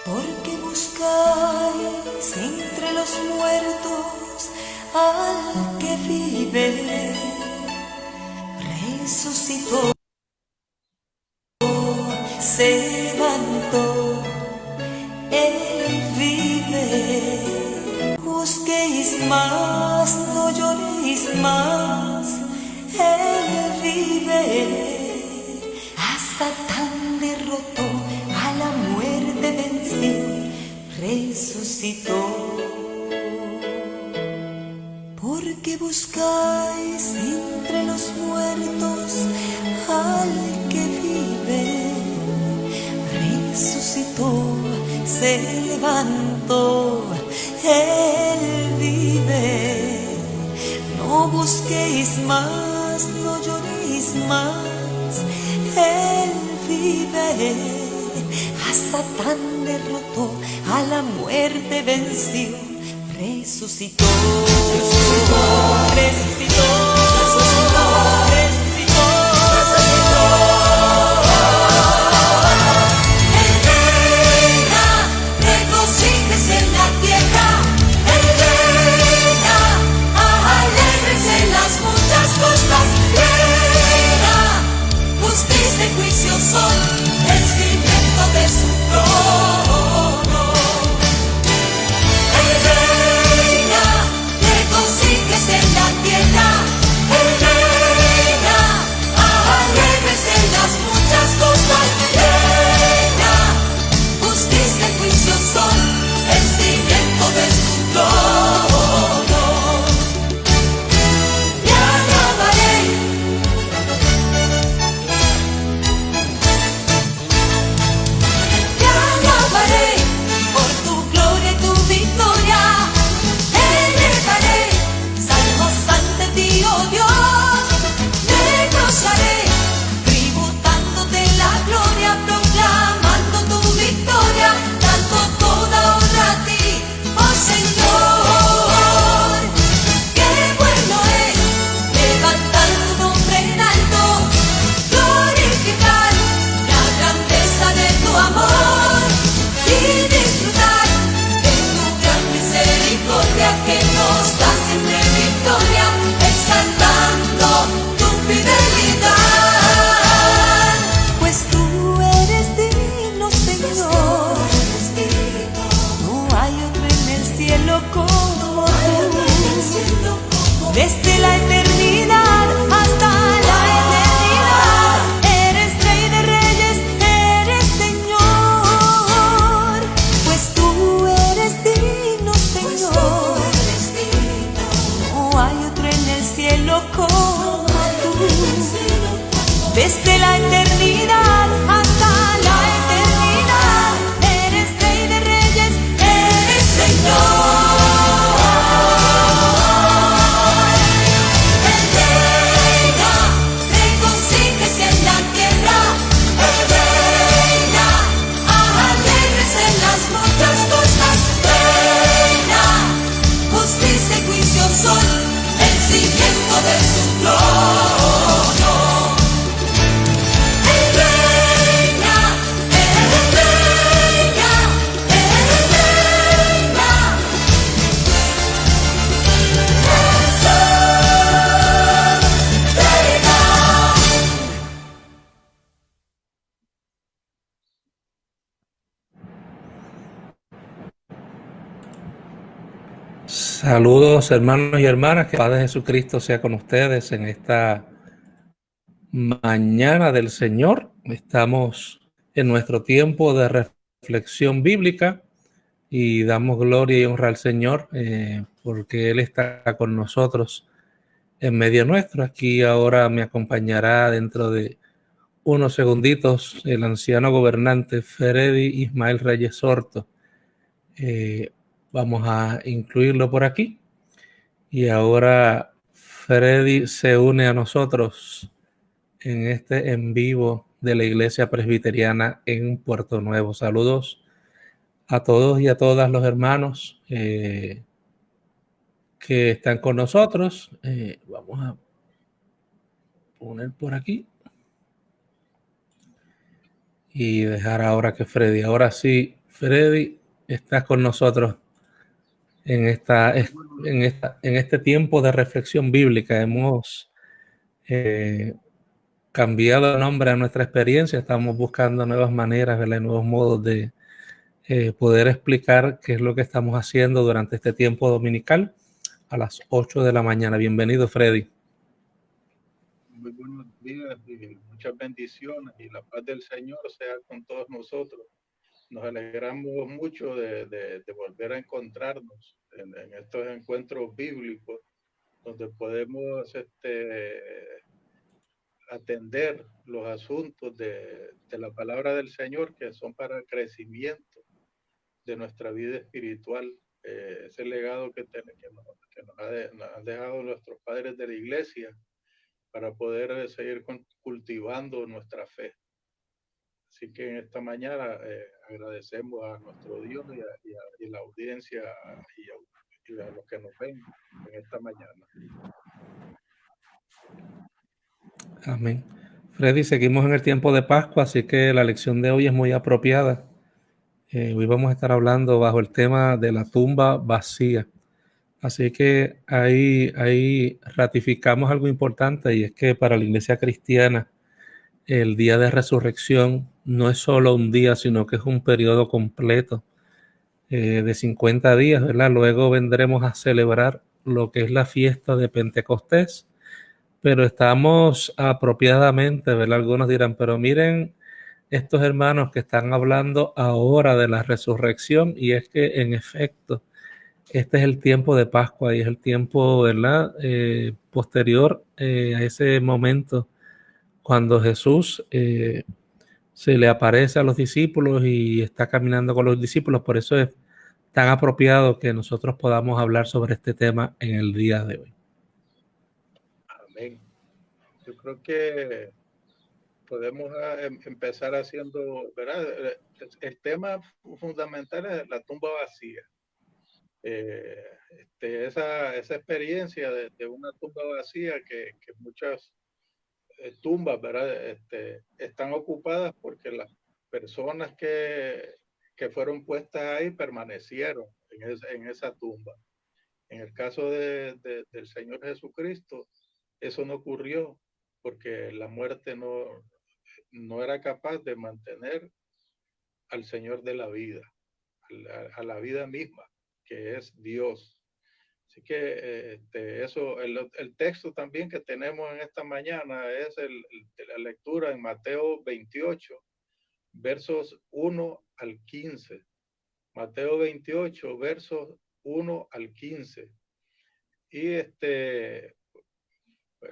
Porque buscáis entre los muertos al que vive, resucitó, se levantó, Él vive. Busquéis más, no lloréis más, Él vive. A Satán derrotó, a la muerte venció, resucitó. Porque buscáis entre los muertos al que vive, resucitó, se levantó, Él vive. No busquéis más, no lloréis más, Él vive. A Satán derrotó, a la muerte venció, resucitó, resucitó, resucitó, resucitó, resucitó, resucitó. Él reina, regocíjese en la tierra. Él reina, alegres en las muchas costas. Reina, justicia y juicio son el cimiento de su trono. Regocíjese en la tierra, Él reina, alegres en las muchas cosas. Reina, justicia y juicio son el cimiento de su trono. Te alabaré, te alabaré por tu gloria y tu victoria. Salmos ante ti, oh Dios, te gozaré, tributándote la gloria, proclamando tu victoria, dando toda honra a ti, oh Señor. Qué bueno es levantar tu nombre en alto, glorificar la grandeza de tu amor y disfrutar de tu gran misericordia que nos da siempre victoria, exaltando tu fidelidad. Pues tú eres digno, Señor. No hay otro en el cielo como tú. Desde la eternidad hasta la eternidad, eres Rey de Reyes, eres Señor. Pues tú eres digno, Señor. No hay otro en el cielo como tú. Desde la eternidad hasta la eternidad, eres Rey de Reyes, eres Señor. Él reina, regocíjese en la tierra. Él reina, alegres en las muchas costas. Reina, justicia y juicio son el cimiento de su trono. Él reina, Él reina, Él reina. Jesús reina. Saludos hermanos y hermanas, que el Padre Jesucristo sea con ustedes en esta mañana del Señor. Estamos en nuestro tiempo de reflexión bíblica y damos gloria y honra al Señor porque Él está con nosotros en medio nuestro. Aquí ahora me acompañará dentro de unos segunditos el anciano gobernante Freddy Ismael Reyes Horto. Vamos a incluirlo por aquí. Y ahora Freddy se une a nosotros en este en vivo de la Iglesia Presbiteriana en Puerto Nuevo. Saludos a todos y a todas los hermanos que están con nosotros. Vamos a poner por aquí y dejar ahora que Freddy. Ahora sí, Freddy, estás con nosotros en en este tiempo de reflexión bíblica. Hemos cambiado el nombre a nuestra experiencia, estamos buscando nuevas maneras, ¿verdad? Nuevos modos de poder explicar qué es lo que estamos haciendo durante este tiempo dominical a las 8 de la mañana. Bienvenido, Freddy. Muy buenos días y muchas bendiciones, y la paz del Señor sea con todos nosotros. Nos alegramos mucho de volver a encontrarnos en estos encuentros bíblicos donde podemos atender los asuntos de la palabra del Señor, que son para el crecimiento de nuestra vida espiritual. Ese legado que nos han dejado nuestros padres de la iglesia para poder seguir cultivando nuestra fe. Así que en esta mañana agradecemos a nuestro Dios y a la audiencia y a los que nos ven en esta mañana. Amén. Freddy, seguimos en el tiempo de Pascua, así que la lección de hoy es muy apropiada. Hoy vamos a estar hablando bajo el tema de la tumba vacía. Así que ahí ratificamos algo importante, y es que para la iglesia cristiana el día de resurrección no es solo un día, sino que es un periodo completo de 50 días, ¿verdad? Luego vendremos a celebrar lo que es la fiesta de Pentecostés, pero estamos apropiadamente, ¿verdad? Algunos dirán, pero miren estos hermanos que están hablando ahora de la resurrección, y es que en efecto este es el tiempo de Pascua y es el tiempo, ¿verdad? Posterior a ese momento cuando Jesús se le aparece a los discípulos y está caminando con los discípulos. Por eso es tan apropiado que nosotros podamos hablar sobre este tema en el día de hoy. Amén. Yo creo que podemos empezar haciendo, ¿verdad? El tema fundamental es la tumba vacía. Esa experiencia de una tumba vacía que muchas tumbas, ¿verdad? Están ocupadas porque las personas que fueron puestas ahí permanecieron en esa tumba. En el caso del Señor Jesucristo, eso no ocurrió porque la muerte no era capaz de mantener al Señor de la vida, a la vida misma, que es Dios. Así que el texto también que tenemos en esta mañana es de la lectura en Mateo 28, versos 1 al 15. Mateo 28, versos 1 al 15. Y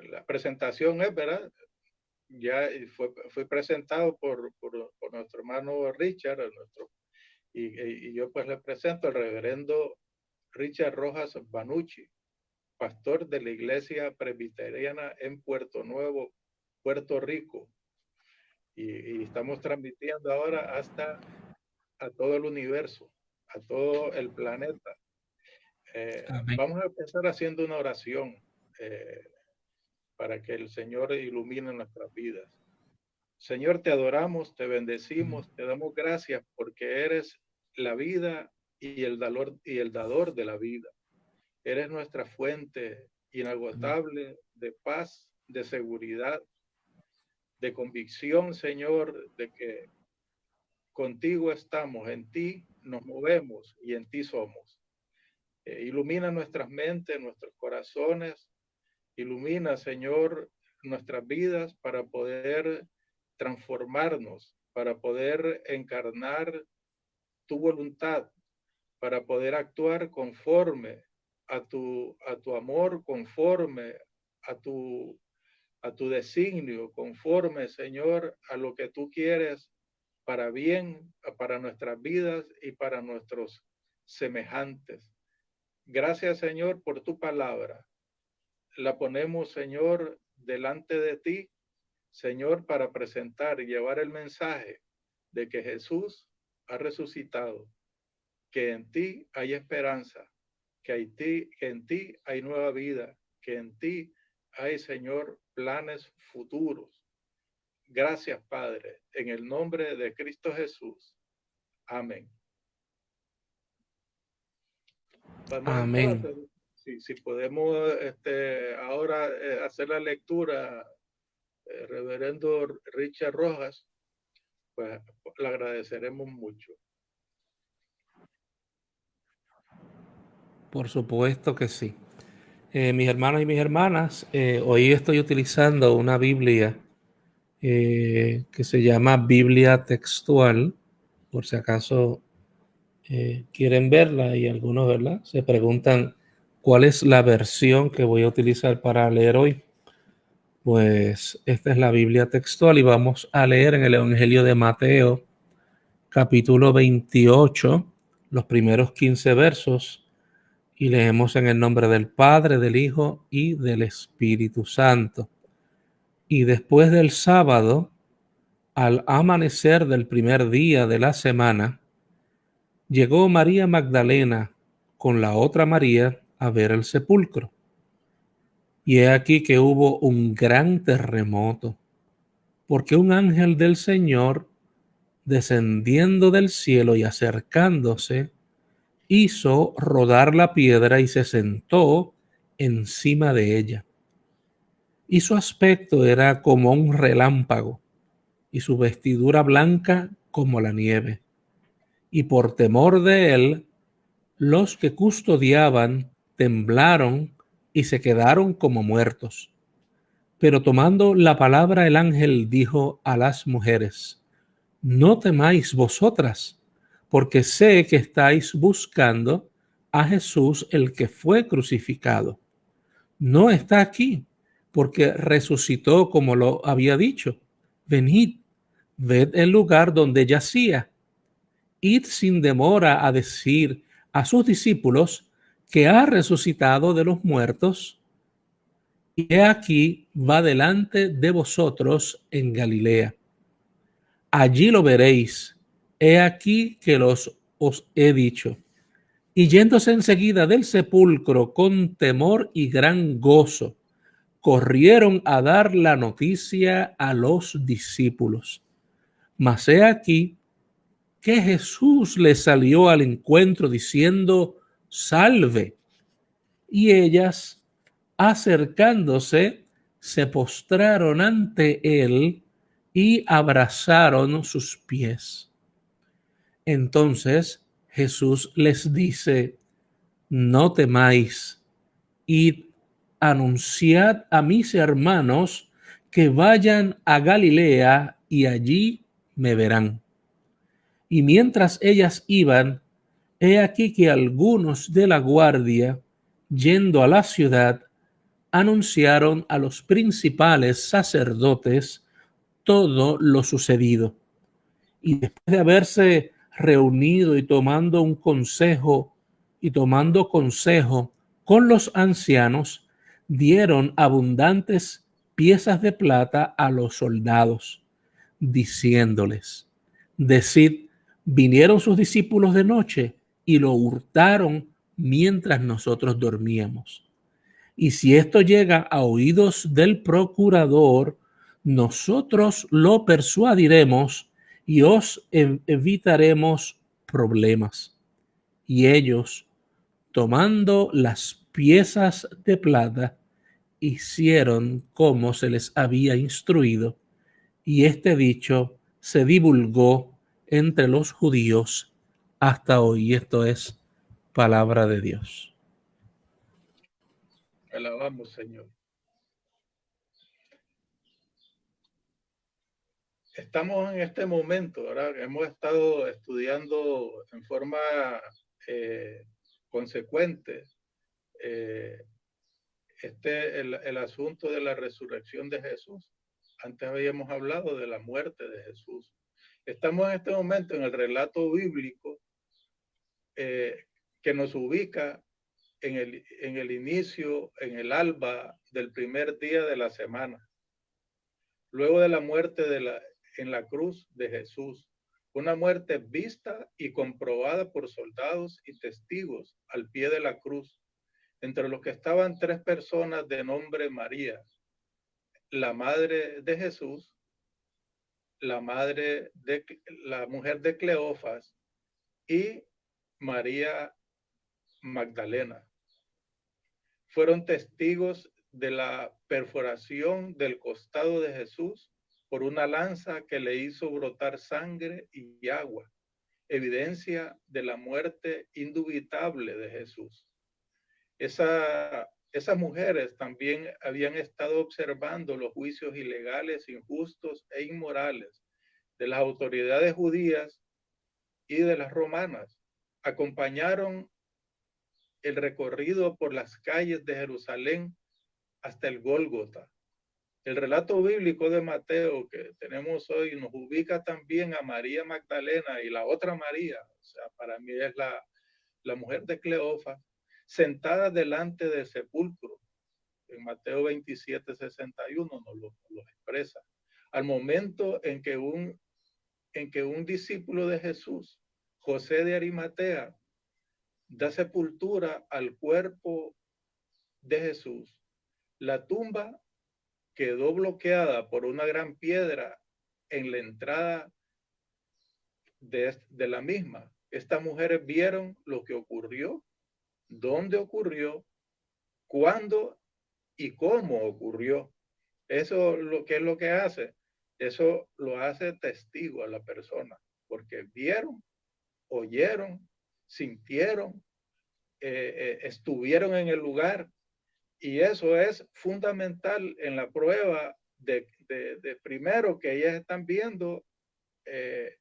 la presentación es, ¿verdad? Ya fue presentado por nuestro hermano Richard, y yo pues le presento al reverendo Richard Rojas Banucci, pastor de la Iglesia Presbiteriana en Puerto Nuevo, Puerto Rico. Y estamos transmitiendo ahora hasta a todo el universo, a todo el planeta. Vamos a empezar haciendo una oración para que el Señor ilumine nuestras vidas. Señor, te adoramos, te bendecimos, te damos gracias porque eres la vida y el dador de la vida. Eres nuestra fuente inagotable de paz, de seguridad, de convicción, Señor, de que contigo estamos, en ti nos movemos y en ti somos. Ilumina nuestras mentes, nuestros corazones, ilumina, Señor, nuestras vidas para poder transformarnos, para poder encarnar tu voluntad, para poder actuar conforme a tu amor, conforme a tu designio, conforme, Señor, a lo que tú quieres para bien, para nuestras vidas y para nuestros semejantes. Gracias, Señor, por tu palabra. La ponemos, Señor, delante de ti, Señor, para presentar y llevar el mensaje de que Jesús ha resucitado, que en ti hay esperanza, que en ti hay nueva vida, que en ti hay, Señor, planes futuros. Gracias, Padre, en el nombre de Cristo Jesús. Amén. Vamos Amén. entonces, si podemos ahora hacer la lectura, reverendo Richard Rojas, pues le agradeceremos mucho. Por supuesto que sí. Mis hermanos y mis hermanas, hoy estoy utilizando una Biblia que se llama Biblia textual, por si acaso quieren verla y algunos, ¿verdad? Se preguntan cuál es la versión que voy a utilizar para leer hoy. Pues esta es la Biblia textual y vamos a leer en el Evangelio de Mateo, capítulo 28, los primeros 15 versos, y leemos en el nombre del Padre, del Hijo y del Espíritu Santo. Y después del sábado, al amanecer del primer día de la semana, llegó María Magdalena con la otra María a ver el sepulcro. Y he aquí que hubo un gran terremoto, porque un ángel del Señor, descendiendo del cielo y acercándose, hizo rodar la piedra y se sentó encima de ella. Y su aspecto era como un relámpago, y su vestidura blanca como la nieve. Y por temor de él, los que custodiaban temblaron y se quedaron como muertos. Pero tomando la palabra el ángel dijo a las mujeres: no temáis vosotras, porque sé que estáis buscando a Jesús, el que fue crucificado. No está aquí, porque resucitó como lo había dicho. Venid, ved el lugar donde yacía. Id sin demora a decir a sus discípulos que ha resucitado de los muertos, y he aquí va delante de vosotros en Galilea. Allí lo veréis. He aquí que os he dicho. Y yéndose enseguida del sepulcro con temor y gran gozo, corrieron a dar la noticia a los discípulos. Mas he aquí que Jesús les salió al encuentro diciendo: salve. Y ellas, acercándose, se postraron ante él y abrazaron sus pies. Entonces Jesús les dice: no temáis, id, anunciad a mis hermanos que vayan a Galilea y allí me verán. Y mientras ellas iban, he aquí que algunos de la guardia, yendo a la ciudad, anunciaron a los principales sacerdotes todo lo sucedido. Y después de haberse reunido y tomando consejo con los ancianos, dieron abundantes piezas de plata a los soldados, diciéndoles: decid, vinieron sus discípulos de noche y lo hurtaron mientras nosotros dormíamos. Y si esto llega a oídos del procurador, nosotros lo persuadiremos y os evitaremos problemas. Y ellos, tomando las piezas de plata, hicieron como se les había instruido, y este dicho se divulgó entre los judíos hasta hoy. Esto es palabra de Dios. Alabamos, Señor. Estamos en este momento, ¿verdad? Hemos estado estudiando en forma consecuente el asunto de la resurrección de Jesús. Antes habíamos hablado de la muerte de Jesús. Estamos en este momento en el relato bíblico que nos ubica en el inicio, en el alba del primer día de la semana. Luego de la muerte en la cruz de Jesús, una muerte vista y comprobada por soldados y testigos al pie de la cruz, entre los que estaban 3 personas de nombre María, la madre de Jesús, la mujer de Cleofas y María Magdalena. Fueron testigos de la perforación del costado de Jesús por una lanza que le hizo brotar sangre y agua, evidencia de la muerte indubitable de Jesús. Esas mujeres también habían estado observando los juicios ilegales, injustos e inmorales de las autoridades judías y de las romanas. Acompañaron el recorrido por las calles de Jerusalén hasta el Gólgota. El relato bíblico de Mateo que tenemos hoy nos ubica también a María Magdalena y la otra María, o sea, para mí es la mujer de Cleofas, sentada delante del sepulcro. En Mateo 27:61 nos lo expresa. Al momento en que un discípulo de Jesús, José de Arimatea, da sepultura al cuerpo de Jesús, la tumba quedó bloqueada por una gran piedra en la entrada de la misma. Estas mujeres vieron lo que ocurrió, dónde ocurrió, cuándo y cómo ocurrió. Eso lo que es lo que hace. Eso lo hace testigo a la persona, porque vieron, oyeron, sintieron, estuvieron en el lugar. Y eso es fundamental en la prueba de primero que ellas están viendo que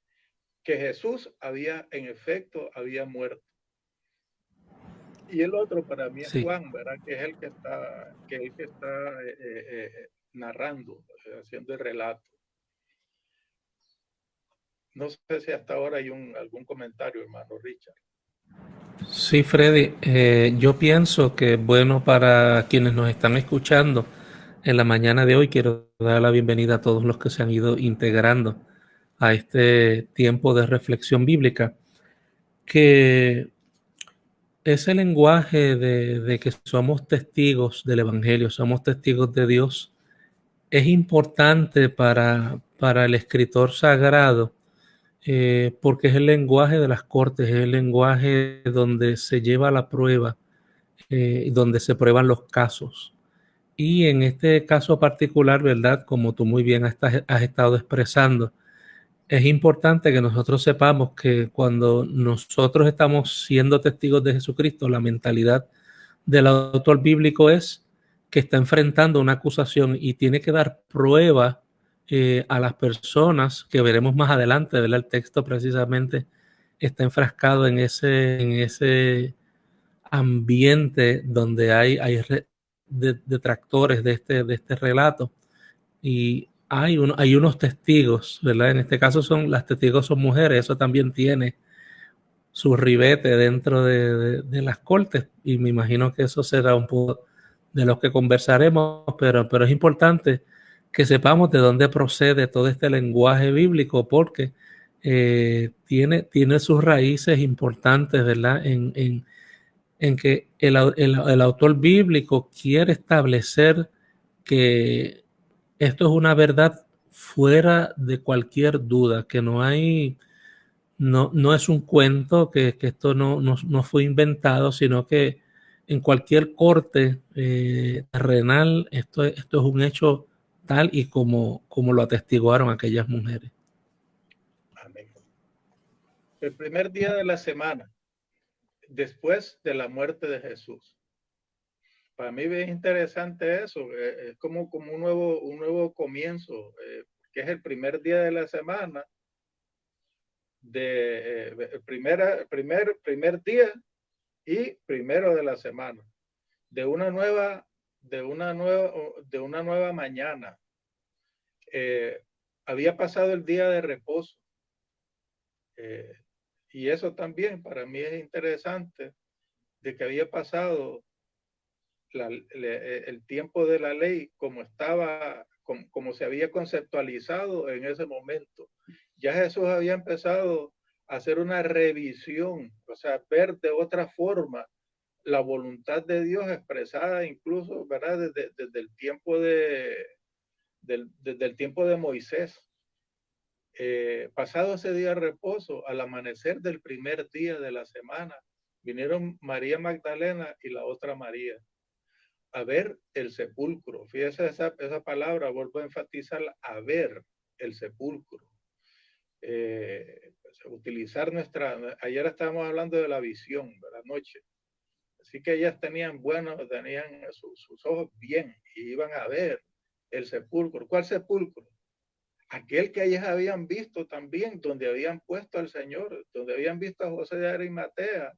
Jesús en efecto había muerto. Y el otro para mí es Sí. Juan, ¿verdad? Que es el que está narrando, haciendo el relato. No sé si hasta ahora hay algún comentario, hermano Richard. Sí, Freddy, yo pienso que es bueno para quienes nos están escuchando en la mañana de hoy. Quiero dar la bienvenida a todos los que se han ido integrando a este tiempo de reflexión bíblica, que ese lenguaje de que somos testigos del Evangelio, somos testigos de Dios, es importante para el escritor sagrado, porque es el lenguaje de las cortes, es el lenguaje donde se lleva la prueba, donde se prueban los casos. Y en este caso particular, ¿verdad? Como tú muy bien has estado expresando, es importante que nosotros sepamos que cuando nosotros estamos siendo testigos de Jesucristo, la mentalidad del autor bíblico es que está enfrentando una acusación y tiene que dar prueba a las personas que veremos más adelante, ¿verdad? El texto precisamente está enfrascado en ese ambiente donde hay detractores de este relato y hay unos testigos, ¿verdad? En este caso las testigos son mujeres, eso también tiene su ribete dentro de las cortes y me imagino que eso será un poco de lo que conversaremos, pero es importante que sepamos de dónde procede todo este lenguaje bíblico porque tiene sus raíces importantes, ¿verdad? En que el autor bíblico quiere establecer que esto es una verdad fuera de cualquier duda, que no es un cuento, que esto no fue inventado, sino que en cualquier corte terrenal esto es un hecho tal y como lo atestiguaron aquellas mujeres. Amén. El primer día de la semana, después de la muerte de Jesús. Para mí es interesante eso, es como un nuevo comienzo, que es el primer día de la semana, primer día y primero de la semana, de una nueva mañana. Había pasado el día de reposo. Y eso también para mí es interesante, de que había pasado el tiempo de la ley como se había conceptualizado en ese momento. Ya Jesús había empezado a hacer una revisión, o sea, ver de otra forma la voluntad de Dios expresada incluso, ¿verdad? Desde el tiempo desde el tiempo de Moisés. Pasado ese día de reposo, al amanecer del primer día de la semana, Vinieron María Magdalena y la otra María a ver el sepulcro. Fíjese esa palabra, vuelvo a enfatizarla, a ver el sepulcro. Pues, utilizar ayer estábamos hablando de la visión de la noche. Así que ellas tenían sus ojos bien y iban a ver el sepulcro. ¿Cuál sepulcro? Aquel que ellas habían visto también, donde habían puesto al Señor, donde habían visto a José de Arimatea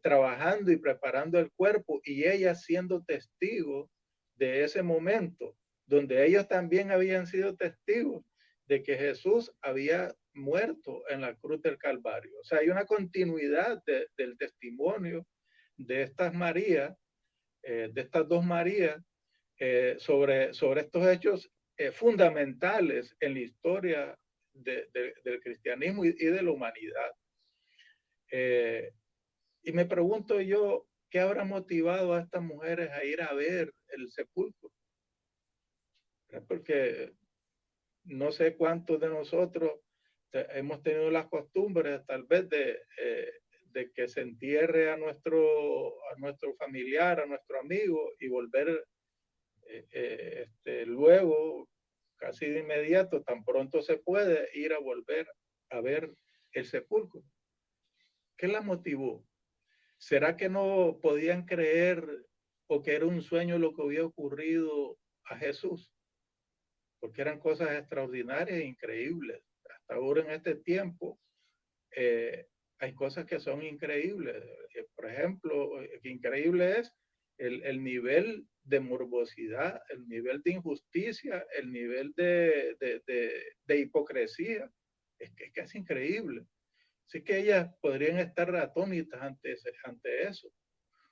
trabajando y preparando el cuerpo, y ellas siendo testigos de ese momento, donde ellos también habían sido testigos de que Jesús había muerto en la cruz del Calvario. O sea, hay una continuidad del testimonio de estas Marías, de estas dos Marías, sobre estos hechos fundamentales en la historia del cristianismo y de la humanidad. Y me pregunto yo, ¿qué habrá motivado a estas mujeres a ir a ver el sepulcro? Porque no sé cuántos de nosotros hemos tenido las costumbres tal vez de que se entierre a nuestro familiar, a nuestro amigo, y volver luego, casi de inmediato, tan pronto se puede, ir a volver a ver el sepulcro. ¿Qué la motivó? ¿Será que no podían creer o que era un sueño lo que había ocurrido a Jesús? Porque eran cosas extraordinarias e increíbles. Hasta ahora en este tiempo hay cosas que son increíbles. Por ejemplo, increíble es el nivel de morbosidad, el nivel de injusticia, el nivel de hipocresía. Es que es increíble. Así que ellas podrían estar atónitas ante eso.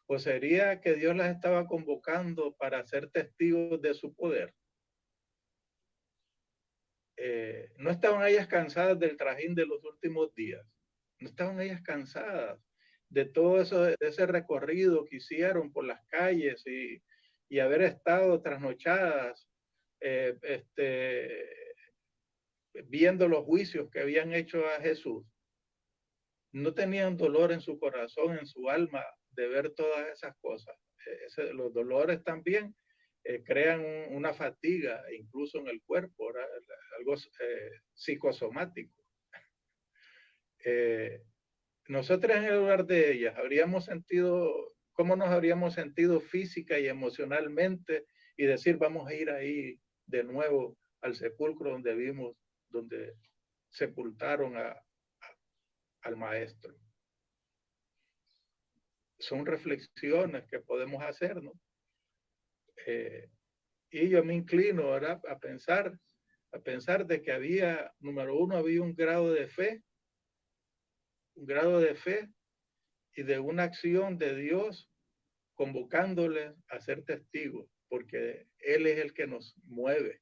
¿O sería que Dios las estaba convocando para ser testigos de su poder? No estaban ellas cansadas del trajín de los últimos días. No estaban ellas cansadas de todo ese recorrido que hicieron por las calles y haber estado trasnochadas viendo los juicios que habían hecho a Jesús. No tenían dolor en su corazón, en su alma, de ver todas esas cosas. Los dolores también crean una fatiga, incluso en el cuerpo, algo psicosomático. Nosotros en el lugar de ellas ¿cómo nos habríamos sentido física y emocionalmente y decir, vamos a ir ahí de nuevo al sepulcro donde sepultaron al maestro? Son reflexiones que podemos hacer, ¿no? Y yo me inclino, ¿verdad?, a pensar de que había, número uno, había un grado de fe y de una acción de Dios convocándoles a ser testigos, porque Él es el que nos mueve.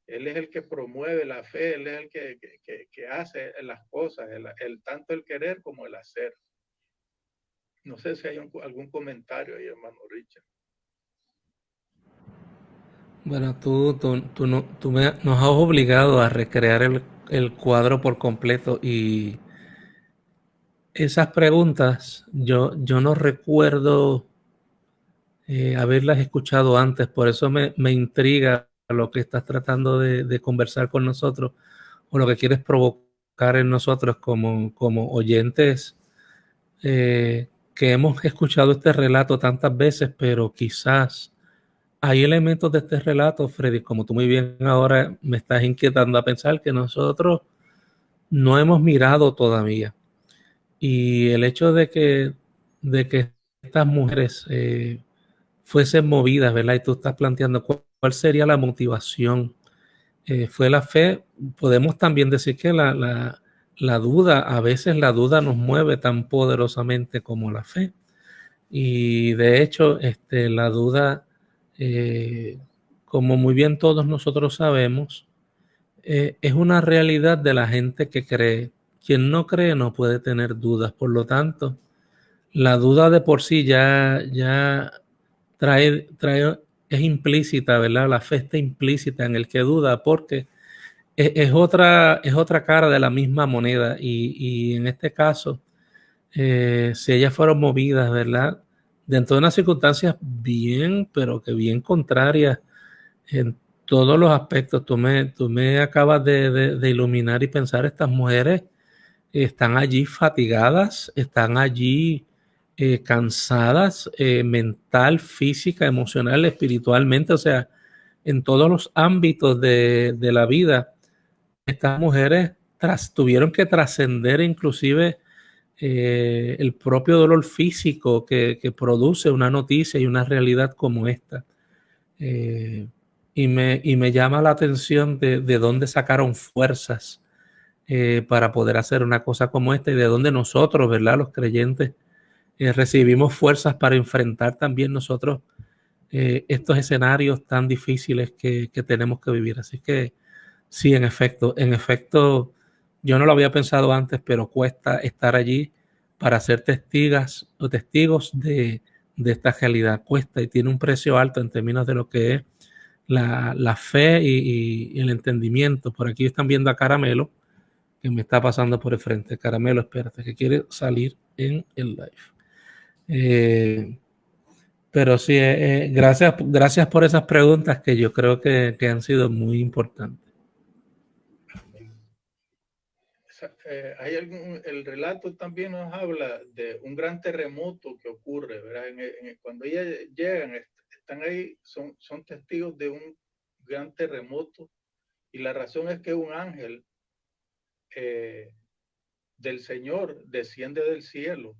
Él es el que promueve la fe, Él es el que hace las cosas, tanto el querer como el hacer. No sé si hay algún comentario ahí, hermano Richard. Bueno, nos has obligado a recrear el cuadro por completo, y esas preguntas yo no recuerdo haberlas escuchado antes, por eso me intriga lo que estás tratando de conversar con nosotros, o lo que quieres provocar en nosotros como oyentes que hemos escuchado este relato tantas veces, pero quizás hay elementos de este relato, Freddy, como tú muy bien ahora me estás inquietando a pensar, que nosotros no hemos mirado todavía. Y el hecho de que estas mujeres fuesen movidas, ¿verdad? Y tú estás planteando cuál sería la motivación. Fue la fe. Podemos también decir que la duda, a veces la duda nos mueve tan poderosamente como la fe. Y de hecho, la duda, como muy bien todos nosotros sabemos, es una realidad de la gente que cree. Quien no cree no puede tener dudas. Por lo tanto, la duda de por sí ya es implícita, ¿verdad? La fe está implícita en el que duda, porque es otra cara de la misma moneda. Y en este caso, si ellas fueron movidas, ¿verdad? Dentro de unas circunstancias bien, pero que bien contrarias en todos los aspectos. Tú me acabas de iluminar y pensar, estas mujeres están allí fatigadas, están allí cansadas, mental, física, emocional, espiritualmente, o sea, en todos los ámbitos de la vida. Estas mujeres tuvieron que trascender inclusive el propio dolor físico que produce una noticia y una realidad como esta. Y me llama la atención de dónde sacaron fuerzas para poder hacer una cosa como esta y de dónde nosotros, ¿verdad? Los creyentes recibimos fuerzas para enfrentar también nosotros estos escenarios tan difíciles que tenemos que vivir. Así que sí, en efecto, yo no lo había pensado antes, pero cuesta estar allí para ser testigas o testigos de esta realidad. Cuesta y tiene un precio alto en términos de lo que es la fe y el entendimiento. Por aquí están viendo a Caramelo, que me está pasando por el frente. Caramelo, espérate, que quiere salir en el live. Pero sí, gracias por esas preguntas que yo creo que han sido muy importantes. El relato también nos habla de un gran terremoto que ocurre, ¿verdad? Cuando ellas llegan, están ahí, son testigos de un gran terremoto, y la razón es que un ángel del Señor desciende del cielo.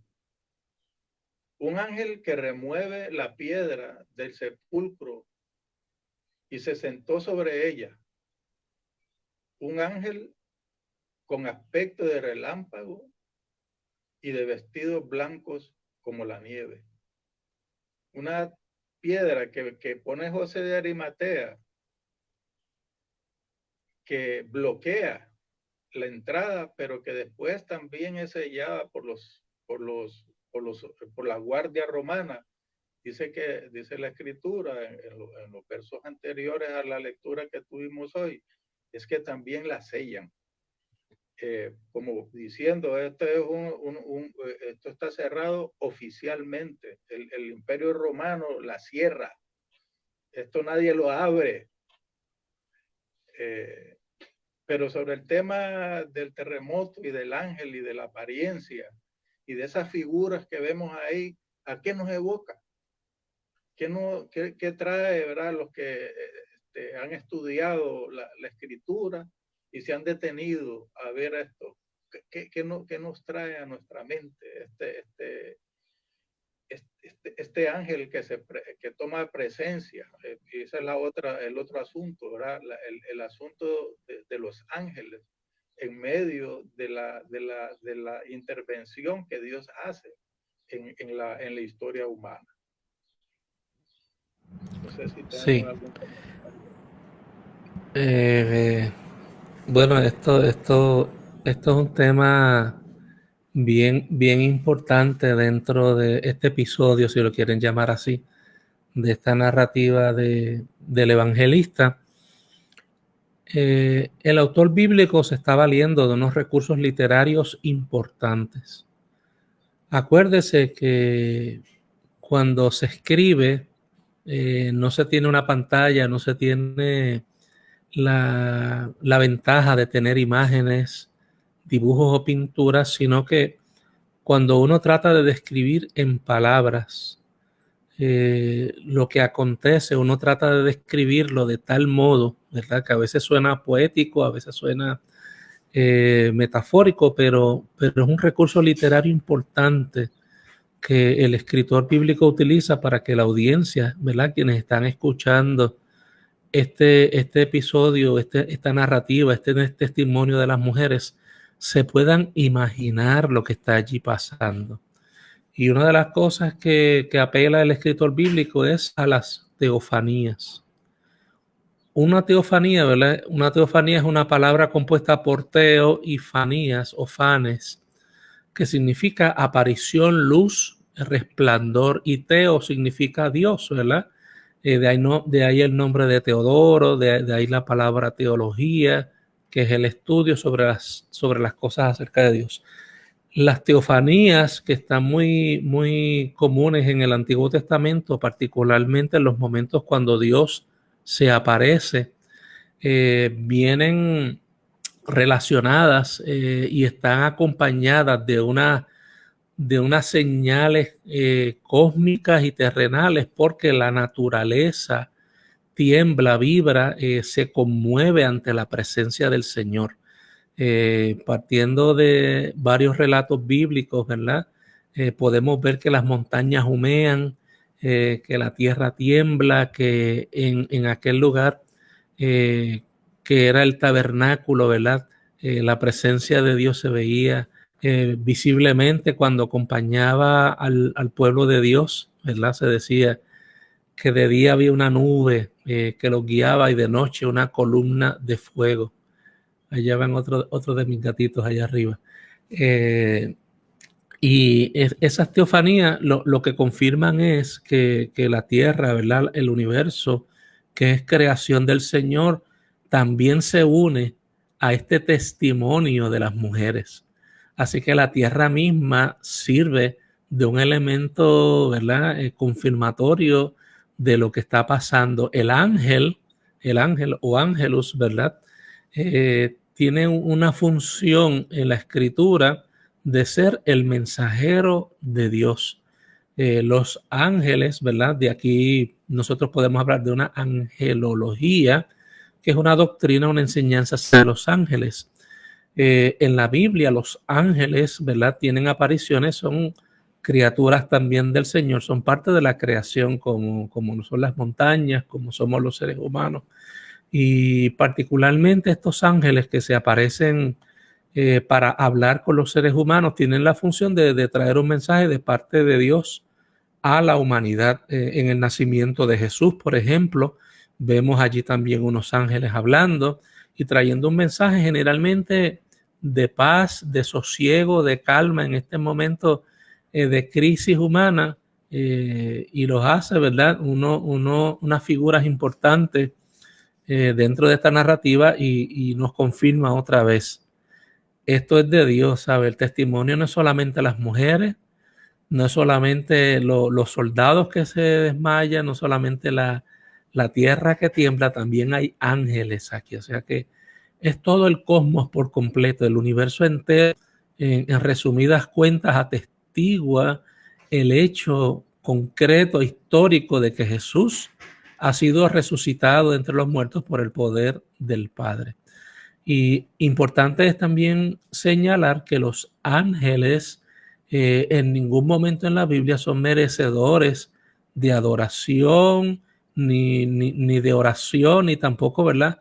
Un ángel que remueve la piedra del sepulcro y se sentó sobre ella. Un ángel con aspecto de relámpago y de vestidos blancos como la nieve. Una piedra que pone José de Arimatea, que bloquea la entrada, pero que después también es sellada por la guardia romana. Dice la escritura en los versos anteriores a la lectura que tuvimos hoy, es que también la sellan. Como diciendo, esto está cerrado oficialmente. El Imperio Romano la cierra. Esto nadie lo abre. Pero sobre el tema del terremoto y del ángel y de la apariencia y de esas figuras que vemos ahí, ¿a qué nos evoca? ¿Qué trae, verdad, los que han estudiado la escritura y se han detenido a ver esto? ¿Qué nos trae a nuestra mente este ángel que toma presencia? Y ese es el otro asunto, ¿verdad? El asunto de los ángeles en medio de la intervención que Dios hace en la historia humana. No sé si Sí. algún comentario. Bueno, esto es un tema bien importante dentro de este episodio, si lo quieren llamar así, de esta narrativa del evangelista. El autor bíblico se está valiendo de unos recursos literarios importantes. Acuérdese que cuando se escribe, no se tiene una pantalla, no se tiene la ventaja de tener imágenes, dibujos o pinturas, sino que cuando uno trata de describir en palabras lo que acontece, uno trata de describirlo de tal modo, ¿verdad? Que a veces suena poético, a veces suena metafórico, pero es un recurso literario importante que el escritor bíblico utiliza para que la audiencia, ¿verdad? Quienes están escuchando este episodio, esta narrativa, este testimonio de las mujeres, se puedan imaginar lo que está allí pasando. Y una de las cosas que apela el escritor bíblico es a las teofanías. Una teofanía, ¿verdad? Una teofanía es una palabra compuesta por teo y fanías o fanes, que significa aparición, luz, resplandor, y teo significa Dios, ¿verdad? De ahí el nombre de Teodoro, de ahí la palabra teología, que es el estudio sobre las cosas acerca de Dios. Las teofanías que están muy comunes en el Antiguo Testamento, particularmente en los momentos cuando Dios se aparece, vienen relacionadas y están acompañadas de unas señales cósmicas y terrenales, porque la naturaleza tiembla, vibra, se conmueve ante la presencia del Señor. Partiendo de varios relatos bíblicos, ¿verdad? Podemos ver que las montañas humean, que la tierra tiembla, que en aquel lugar que era el tabernáculo, ¿verdad? La presencia de Dios se veía visiblemente cuando acompañaba al pueblo de Dios, ¿verdad? Se decía que de día había una nube que los guiaba y de noche una columna de fuego. Allá van otro de mis gatitos allá arriba. Esas teofanías lo que confirman es que la tierra, ¿verdad? El universo, que es creación del Señor, también se une a este testimonio de las mujeres. Así que la tierra misma sirve de un elemento, ¿verdad? Confirmatorio de lo que está pasando. El ángel o ángelus, ¿verdad? Tiene una función en la escritura de ser el mensajero de Dios. Los ángeles, ¿verdad? De aquí nosotros podemos hablar de una angelología, que es una doctrina, una enseñanza de los ángeles. En la Biblia los ángeles, ¿verdad? Tienen apariciones, son criaturas también del Señor, son parte de la creación como son las montañas, como somos los seres humanos. Y particularmente estos ángeles que se aparecen para hablar con los seres humanos tienen la función de traer un mensaje de parte de Dios a la humanidad. En el nacimiento de Jesús, por ejemplo, vemos allí también unos ángeles hablando y trayendo un mensaje generalmente de paz, de sosiego, de calma en este momento de crisis humana, y los hace, ¿verdad? Unas figuras importantes dentro de esta narrativa y nos confirma otra vez. Esto es de Dios, ¿sabe? El testimonio no es solamente las mujeres, no es solamente los soldados que se desmayan, no solamente la tierra que tiembla, también hay ángeles aquí. O sea que es todo el cosmos por completo, el universo entero, en resumidas cuentas, atestigua el hecho concreto, histórico de que Jesús ha sido resucitado entre los muertos por el poder del Padre. Y importante es también señalar que los ángeles en ningún momento en la Biblia son merecedores de adoración, ni de oración, ni tampoco, ¿verdad?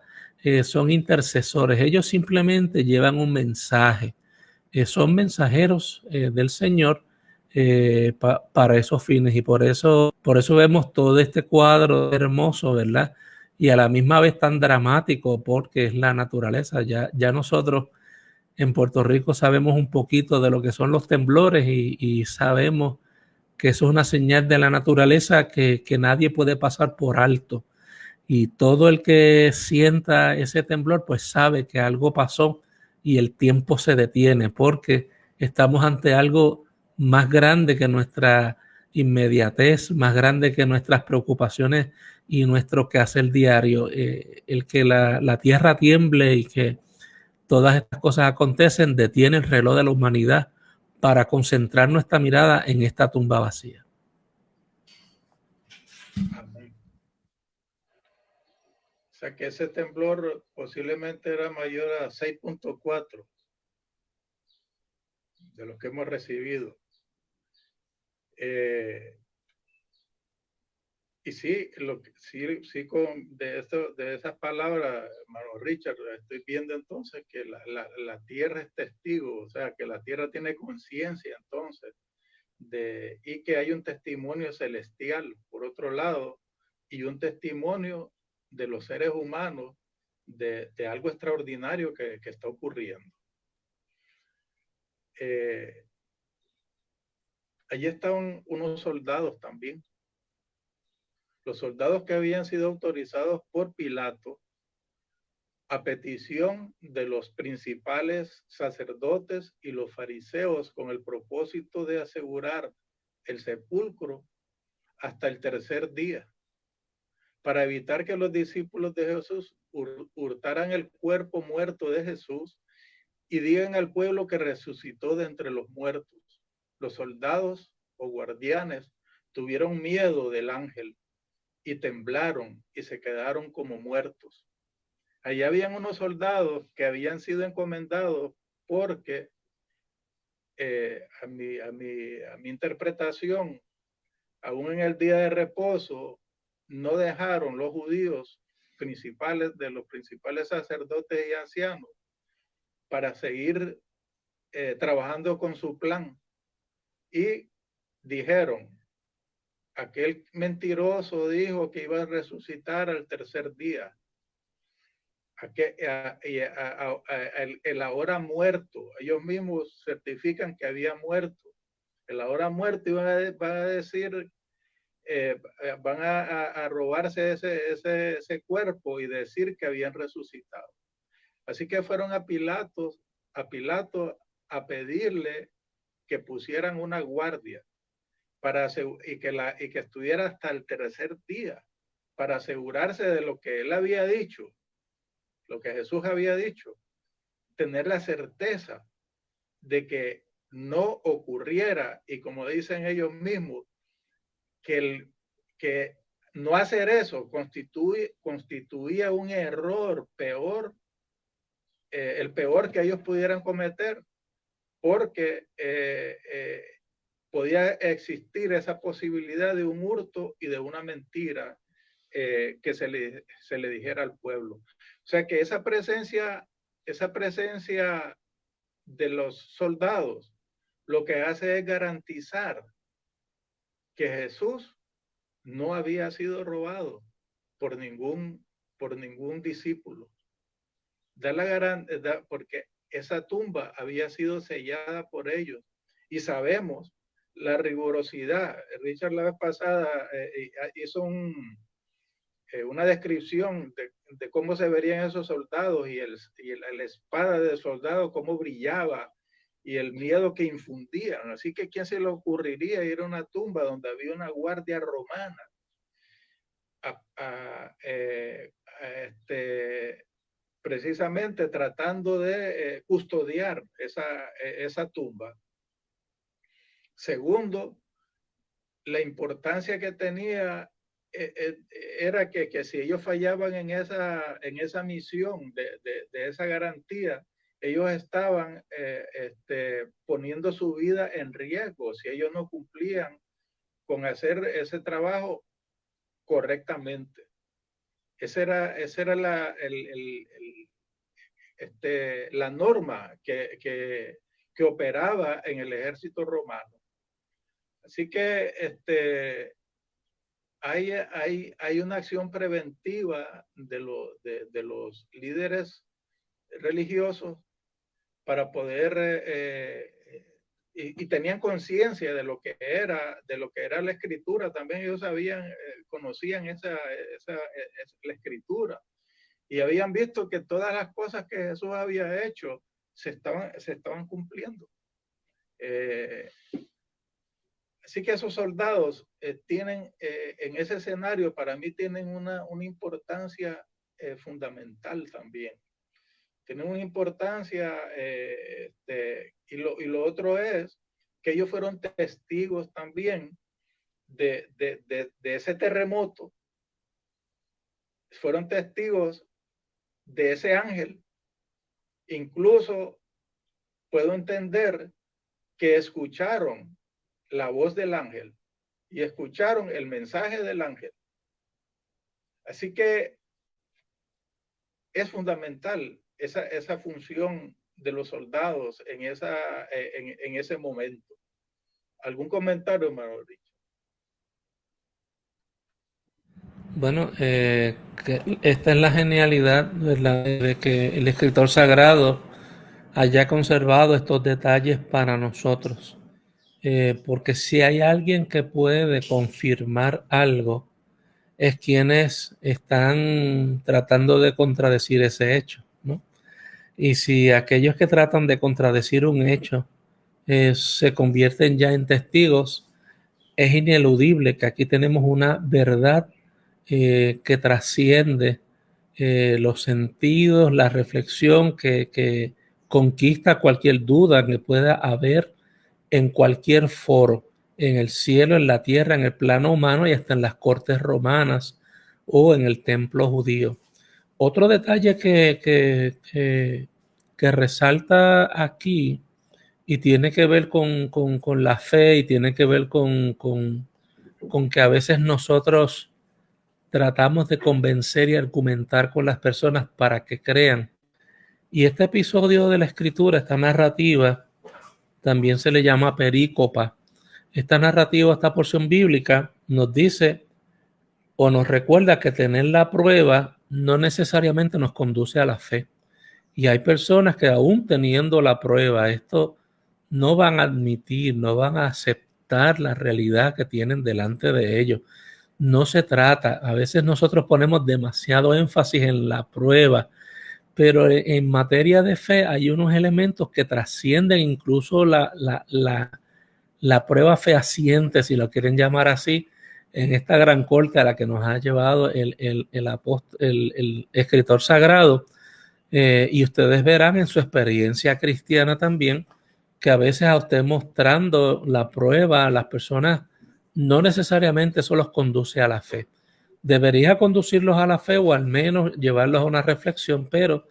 Son intercesores. Ellos simplemente llevan un mensaje. Son mensajeros del Señor para esos fines, y por eso vemos todo este cuadro hermoso, ¿verdad? Y a la misma vez tan dramático, porque es la naturaleza. Ya nosotros en Puerto Rico sabemos un poquito de lo que son los temblores y sabemos que eso es una señal de la naturaleza que nadie puede pasar por alto. Y todo el que sienta ese temblor, pues sabe que algo pasó y el tiempo se detiene, porque estamos ante algo más grande que nuestra inmediatez, más grande que nuestras preocupaciones y nuestro quehacer diario. El que la tierra tiemble y que todas estas cosas acontecen detiene el reloj de la humanidad para concentrar nuestra mirada en esta tumba vacía. Amén. O sea que ese temblor posiblemente era mayor a 6.4 de los que hemos recibido. Y sí, sí de esas palabras, hermano Richard, estoy viendo entonces que la tierra es testigo, o sea, que la tierra tiene conciencia entonces, y que hay un testimonio celestial, por otro lado, y un testimonio de los seres humanos de algo extraordinario que está ocurriendo. Allí estaban unos soldados también. Los soldados que habían sido autorizados por Pilato a petición de los principales sacerdotes y los fariseos con el propósito de asegurar el sepulcro hasta el tercer día, para evitar que los discípulos de Jesús hurtaran el cuerpo muerto de Jesús y digan al pueblo que resucitó de entre los muertos. Los soldados o guardianes tuvieron miedo del ángel y temblaron y se quedaron como muertos. Allí habían unos soldados que habían sido encomendados porque a mi interpretación, aún en el día de reposo, no dejaron los judíos principales, de los principales sacerdotes y ancianos, para seguir trabajando con su plan. Y dijeron, aquel mentiroso dijo que iba a resucitar al tercer día. El ahora muerto, ellos mismos certifican que había muerto. El ahora muerto, y van a decir, van a robarse ese cuerpo y decir que habían resucitado. Así que fueron a Pilato a pedirle que pusieran una guardia y que estuviera hasta el tercer día para asegurarse de lo que él había dicho, lo que Jesús había dicho, tener la certeza de que no ocurriera, y como dicen ellos mismos, que no hacer eso constituía un error peor, el peor que ellos pudieran cometer, porque podía existir esa posibilidad de un hurto y de una mentira que se le dijera al pueblo. O sea que esa presencia de los soldados lo que hace es garantizar que Jesús no había sido robado por ningún discípulo. Porque esa tumba había sido sellada por ellos. Y sabemos la rigurosidad. Richard la vez pasada hizo una descripción de cómo se verían esos soldados y la espada del soldado, cómo brillaba y el miedo que infundían. Así que ¿quién se le ocurriría ir a una tumba donde había una guardia romana precisamente tratando de custodiar esa tumba? Segundo, la importancia que tenía era que si ellos fallaban en esa misión de esa garantía, ellos estaban poniendo su vida en riesgo si ellos no cumplían con hacer ese trabajo correctamente. Esa era la norma que operaba en el ejército romano. Así que hay una acción preventiva de los líderes religiosos para poder y tenían conciencia de lo que era la escritura. También ellos conocían la escritura y habían visto que todas las cosas que Jesús había hecho se estaban cumpliendo. Así que esos soldados tienen en ese escenario, para mí, tienen una importancia fundamental también. Tienen una importancia, y lo otro es que ellos fueron testigos también de ese terremoto. Fueron testigos de ese ángel. Incluso puedo entender que escucharon la voz del ángel y escucharon el mensaje del ángel. Así que es fundamental esa función de los soldados en ese momento. ¿Algún comentario, hermano Richard? Bueno, esta es la genialidad, ¿verdad?, de que el escritor sagrado haya conservado estos detalles para nosotros. Porque si hay alguien que puede confirmar algo, es quienes están tratando de contradecir ese hecho, ¿no? Y si aquellos que tratan de contradecir un hecho se convierten ya en testigos, es ineludible que aquí tenemos una verdad que trasciende los sentidos, la reflexión que conquista cualquier duda que pueda haber en cualquier foro, en el cielo, en la tierra, en el plano humano y hasta en las cortes romanas o en el templo judío. Otro detalle que resalta aquí y tiene que ver con la fe y tiene que ver con que a veces nosotros tratamos de convencer y argumentar con las personas para que crean. Y este episodio de la escritura, esta narrativa, también se le llama perícopa. Esta narrativa, esta porción bíblica, nos dice o nos recuerda que tener la prueba no necesariamente nos conduce a la fe. Y hay personas que aún teniendo la prueba, esto no van a admitir, no van a aceptar la realidad que tienen delante de ellos. No se trata, a veces nosotros ponemos demasiado énfasis en la prueba, pero en materia de fe hay unos elementos que trascienden incluso la prueba fehaciente, si lo quieren llamar así, en esta gran corte a la que nos ha llevado el escritor sagrado. Y ustedes verán en su experiencia cristiana también que a veces a usted mostrando la prueba a las personas no necesariamente eso los conduce a la fe. Debería conducirlos a la fe o al menos llevarlos a una reflexión, pero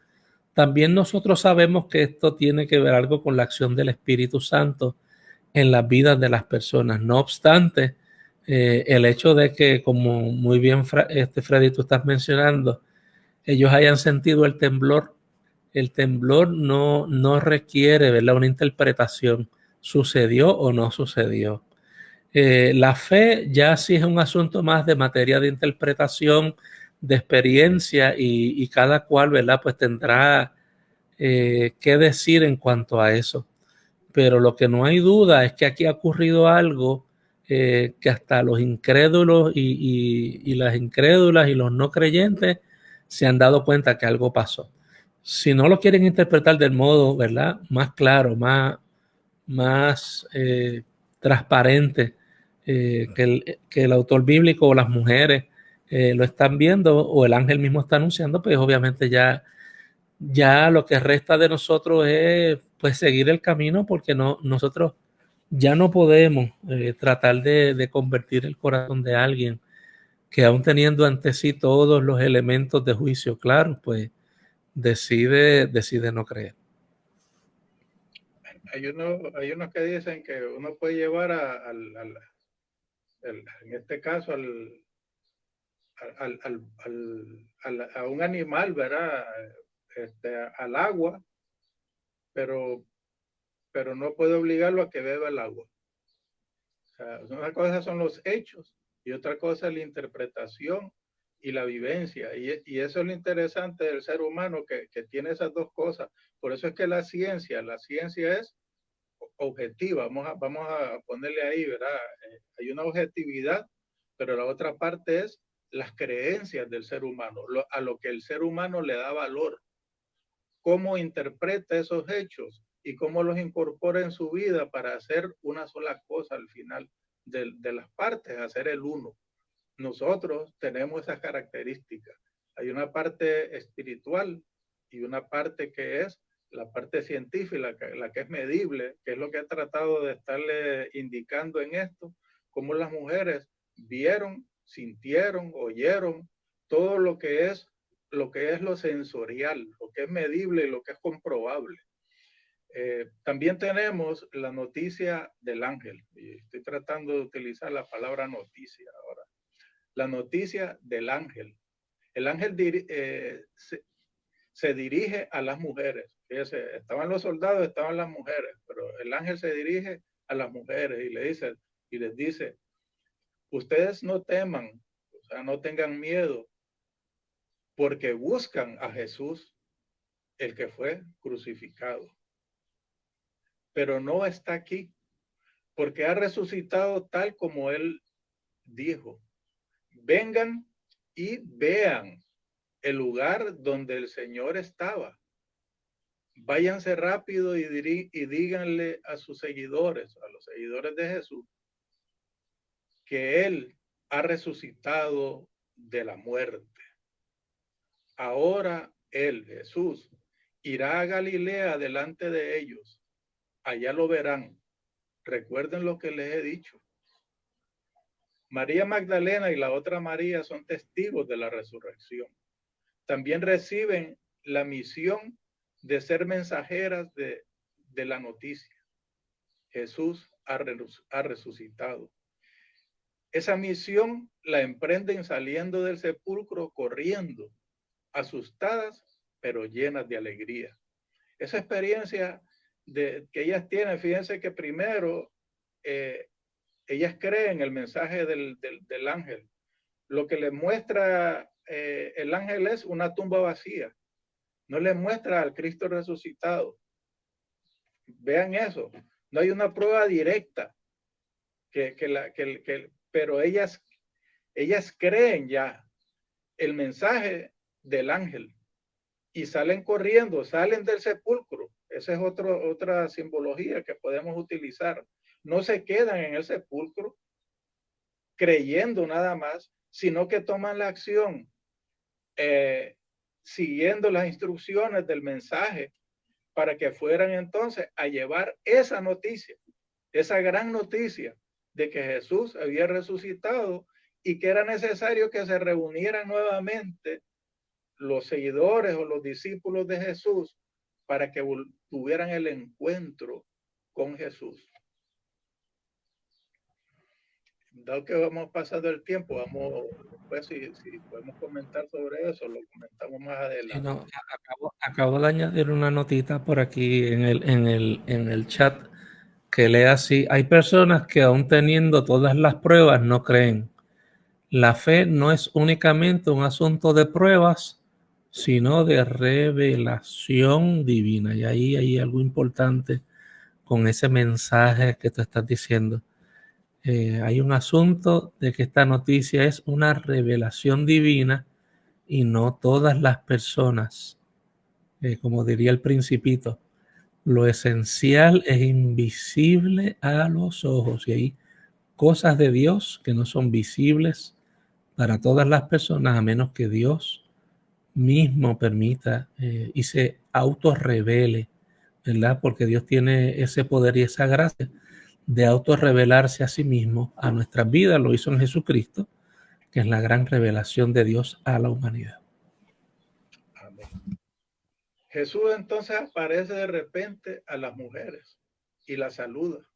también nosotros sabemos que esto tiene que ver algo con la acción del Espíritu Santo en las vidas de las personas. No obstante, el hecho de que, como muy bien Freddy, tú estás mencionando, ellos hayan sentido el temblor no requiere, ¿verdad?, una interpretación. ¿Sucedió o no sucedió? La fe ya sí es un asunto más de materia de interpretación, de experiencia y cada cual, ¿verdad?, pues tendrá que decir en cuanto a eso. Pero lo que no hay duda es que aquí ha ocurrido algo que hasta los incrédulos y las incrédulas y los no creyentes se han dado cuenta que algo pasó. Si no lo quieren interpretar del modo, ¿verdad?, más claro, más transparente que el autor bíblico o las mujeres lo están viendo o el ángel mismo está anunciando, pues obviamente ya lo que resta de nosotros es pues seguir el camino porque nosotros ya no podemos tratar de convertir el corazón de alguien que aún teniendo ante sí todos los elementos de juicio claros, pues decide no creer. Hay unos que dicen que uno puede llevar en este caso a un animal, ¿verdad? Al agua, pero no puede obligarlo a que beba el agua. O sea, una cosa son los hechos y otra cosa es la interpretación y la vivencia. Y eso es lo interesante del ser humano, que tiene esas dos cosas. Por eso es que la ciencia es objetiva. Vamos a ponerle ahí, ¿verdad? Hay una objetividad, pero la otra parte es las creencias del ser humano, a lo que el ser humano le da valor, cómo interpreta esos hechos y cómo los incorpora en su vida para hacer una sola cosa al final de las partes, hacer el uno. Nosotros tenemos esas características. Hay una parte espiritual y una parte que es la parte científica, la que es medible, que es lo que he tratado de estarle indicando en esto, cómo las mujeres vieron, sintieron, oyeron todo lo que es lo sensorial, lo que es medible y lo que es comprobable. También tenemos la noticia del ángel, y estoy tratando de utilizar la palabra noticia ahora. La noticia del ángel. El ángel se dirige a las mujeres. Fíjense, estaban los soldados, estaban las mujeres, pero el ángel se dirige a las mujeres y les dice, ustedes no teman, o sea, no tengan miedo, porque buscan a Jesús, el que fue crucificado. Pero no está aquí, porque ha resucitado tal como él dijo. Vengan y vean el lugar donde el Señor estaba. Váyanse rápido y díganle a sus seguidores, a los seguidores de Jesús, que Él ha resucitado de la muerte. Ahora Él, Jesús, irá a Galilea delante de ellos. Allá lo verán. Recuerden lo que les he dicho. María Magdalena y la otra María son testigos de la resurrección. También reciben la misión de ser mensajeras de la noticia. Jesús ha resucitado. Esa misión la emprenden saliendo del sepulcro, corriendo, asustadas, pero llenas de alegría. Esa experiencia que ellas tienen, fíjense que primero ellas creen el mensaje del ángel. Lo que les muestra el ángel es una tumba vacía. No les muestra al Cristo resucitado. Vean eso. No hay una prueba directa pero ellas creen ya el mensaje del ángel y salen corriendo, salen del sepulcro. Esa es otra simbología que podemos utilizar. No se quedan en el sepulcro creyendo nada más, sino que toman la acción siguiendo las instrucciones del mensaje para que fueran entonces a llevar esa noticia, esa gran noticia de que Jesús había resucitado y que era necesario que se reunieran nuevamente los seguidores o los discípulos de Jesús para que tuvieran el encuentro con Jesús. Dado que vamos pasando el tiempo, pues si podemos comentar sobre eso, lo comentamos más adelante. Sí, no, acabo de añadir una notita por aquí en el chat que lee así: hay personas que aún teniendo todas las pruebas no creen. La fe no es únicamente un asunto de pruebas, sino de revelación divina. Y ahí hay algo importante con ese mensaje que tú estás diciendo. Hay un asunto de que esta noticia es una revelación divina y no todas las personas, como diría el Principito, lo esencial es invisible a los ojos y hay cosas de Dios que no son visibles para todas las personas a menos que Dios mismo permita y se autorrevele, ¿verdad? Porque Dios tiene ese poder y esa gracia de autorrevelarse a sí mismo a nuestras vidas. Lo hizo en Jesucristo, que es la gran revelación de Dios a la humanidad. Amén. Jesús entonces aparece de repente a las mujeres y las saluda.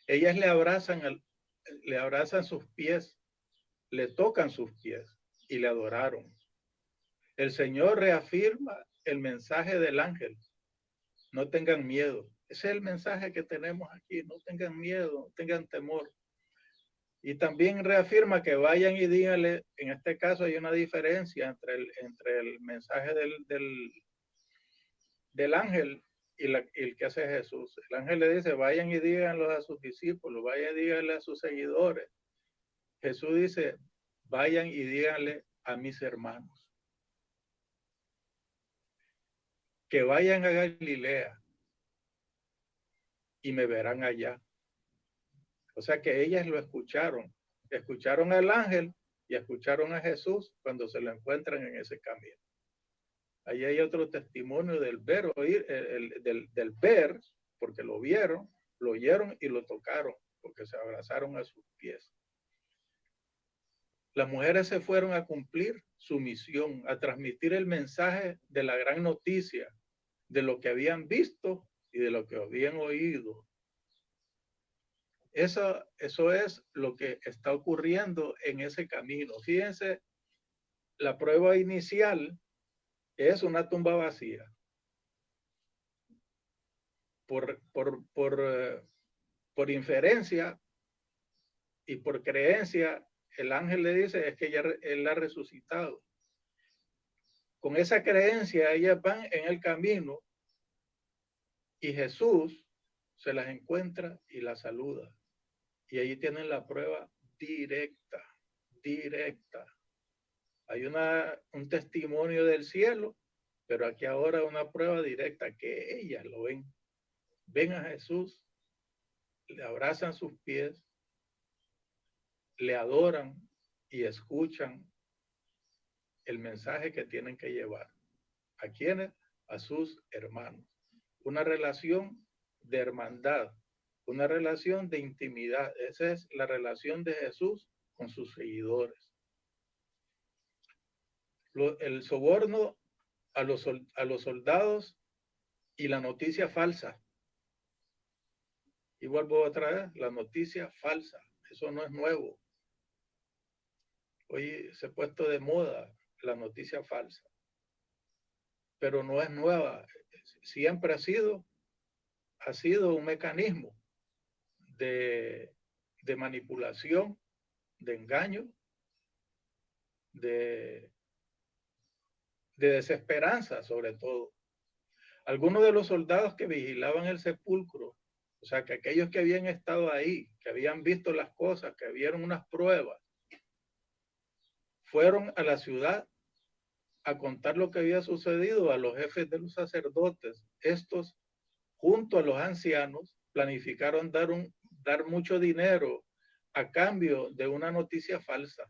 Ellas le abrazan sus pies, le tocan sus pies y le adoraron. El Señor reafirma el mensaje del ángel. No tengan miedo. Ese es el mensaje que tenemos aquí. No tengan miedo, no tengan temor. Y también reafirma que vayan y díganle, en este caso hay una diferencia entre el mensaje del ángel y el que hace Jesús. El ángel le dice, vayan y díganlo a sus discípulos, vayan y díganle a sus seguidores. Jesús dice, vayan y díganle a mis hermanos que vayan a Galilea y me verán allá. O sea que ellas lo escucharon al ángel y escucharon a Jesús cuando se lo encuentran en ese camino. Ahí hay otro testimonio del ver, oír, del ver, porque lo vieron, lo oyeron y lo tocaron, porque se abrazaron a sus pies. Las mujeres se fueron a cumplir su misión, a transmitir el mensaje de la gran noticia, de lo que habían visto y de lo que habían oído. Eso es lo que está ocurriendo en ese camino. Fíjense, la prueba inicial es una tumba vacía. Por inferencia y por creencia, el ángel le dice es que él ha resucitado. Con esa creencia, ellas van en el camino y Jesús se las encuentra y las saluda. Y allí tienen la prueba directa. Hay un testimonio del cielo, pero aquí ahora una prueba directa que ellas lo ven. Ven a Jesús, le abrazan sus pies, le adoran y escuchan el mensaje que tienen que llevar. ¿A quiénes? A sus hermanos. Una relación de hermandad, una relación de intimidad. Esa es la relación de Jesús con sus seguidores. El soborno a los soldados y la noticia falsa. Y vuelvo otra vez, la noticia falsa. Eso no es nuevo. Hoy se ha puesto de moda la noticia falsa. Pero no es nueva. Siempre ha sido un mecanismo de manipulación, de engaño, de desesperanza sobre todo. Algunos de los soldados que vigilaban el sepulcro, o sea, que aquellos que habían estado ahí, que habían visto las cosas, que vieron unas pruebas, fueron a la ciudad a contar lo que había sucedido a los jefes de los sacerdotes. Estos, junto a los ancianos, planificaron dar mucho dinero a cambio de una noticia falsa,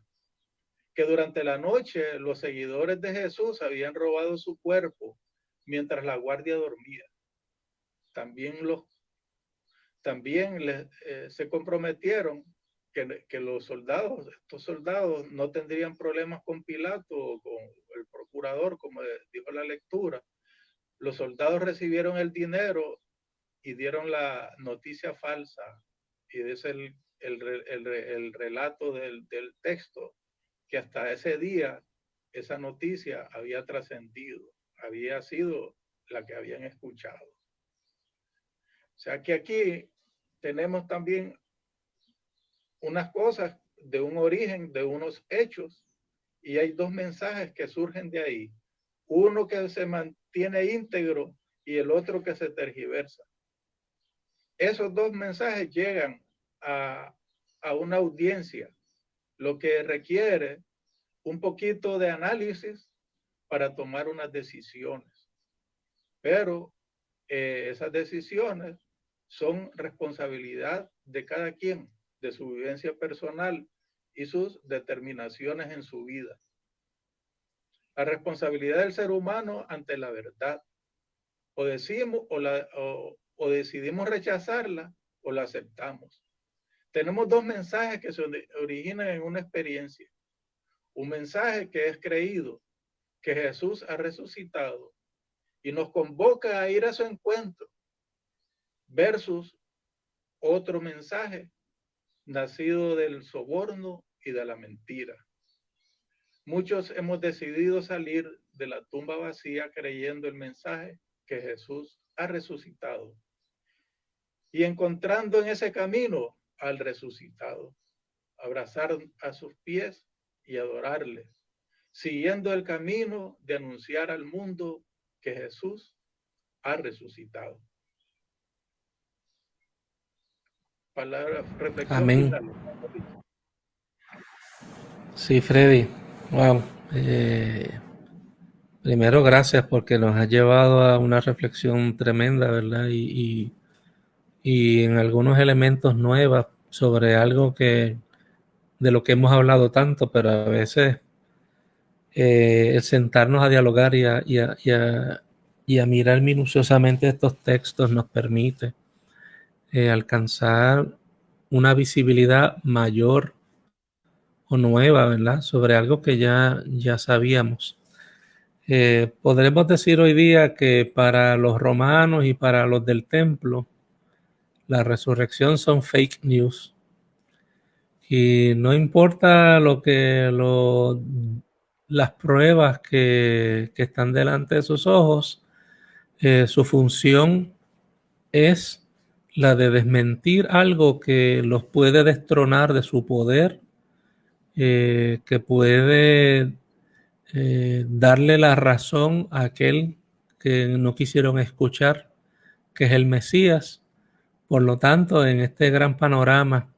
que durante la noche los seguidores de Jesús habían robado su cuerpo mientras la guardia dormía. También se comprometieron que estos soldados no tendrían problemas con Pilato o con el procurador, como dijo la lectura. Los soldados recibieron el dinero y dieron la noticia falsa, y es el relato del texto, que hasta ese día esa noticia había trascendido, había sido la que habían escuchado. O sea que aquí tenemos también unas cosas de un origen, de unos hechos, y hay dos mensajes que surgen de ahí. Uno que se mantiene íntegro y el otro que se tergiversa. Esos dos mensajes llegan a una audiencia, lo que requiere un poquito de análisis para tomar unas decisiones. Pero esas decisiones son responsabilidad de cada quien, de su vivencia personal y sus determinaciones en su vida. La responsabilidad del ser humano ante la verdad. O decimos o decidimos rechazarla o la aceptamos. Tenemos dos mensajes que se originan en una experiencia. Un mensaje que es creído, que Jesús ha resucitado y nos convoca a ir a su encuentro, versus otro mensaje nacido del soborno y de la mentira. Muchos hemos decidido salir de la tumba vacía creyendo el mensaje que Jesús ha resucitado y encontrando en ese camino al resucitado, abrazar a sus pies y adorarle, siguiendo el camino de anunciar al mundo que Jesús ha resucitado. Palabra, reflexión. Amén. Final. Sí, Freddy. Wow. Primero, gracias porque nos ha llevado a una reflexión tremenda, ¿verdad? Y en algunos elementos nuevos sobre algo de lo que hemos hablado tanto, pero a veces el sentarnos a dialogar y a mirar minuciosamente estos textos nos permite alcanzar una visibilidad mayor o nueva, ¿verdad? Sobre algo que ya sabíamos. Podremos decir hoy día que para los romanos y para los del templo, la resurrección son fake news. Y no importa las pruebas que están delante de sus ojos, su función es la de desmentir algo que los puede destronar de su poder, que puede darle la razón a aquel que no quisieron escuchar, que es el Mesías. Por lo tanto, en este gran panorama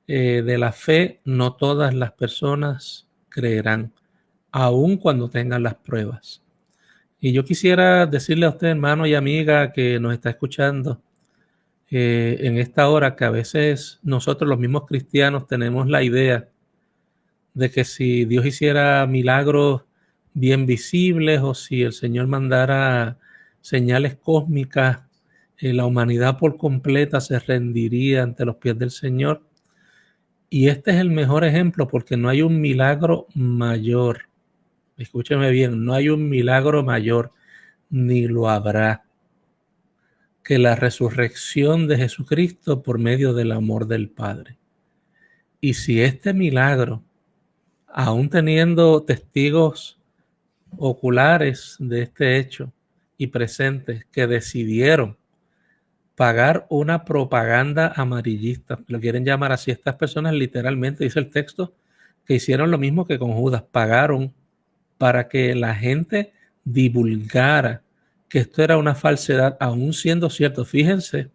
de la fe, no todas las personas creerán, aun cuando tengan las pruebas. Y yo quisiera decirle a usted, hermano y amiga que nos está escuchando en esta hora, que a veces nosotros los mismos cristianos tenemos la idea de que si Dios hiciera milagros bien visibles o si el Señor mandara señales cósmicas, la humanidad por completa se rendiría ante los pies del Señor. Y este es el mejor ejemplo porque no hay un milagro mayor. Escúcheme bien, no hay un milagro mayor, ni lo habrá, que la resurrección de Jesucristo por medio del amor del Padre. Y si este milagro, aún teniendo testigos oculares de este hecho y presentes que decidieron pagar una propaganda amarillista, lo quieren llamar así, estas personas literalmente, dice el texto, que hicieron lo mismo que con Judas, pagaron para que la gente divulgara que esto era una falsedad, aún siendo cierto. Fíjense,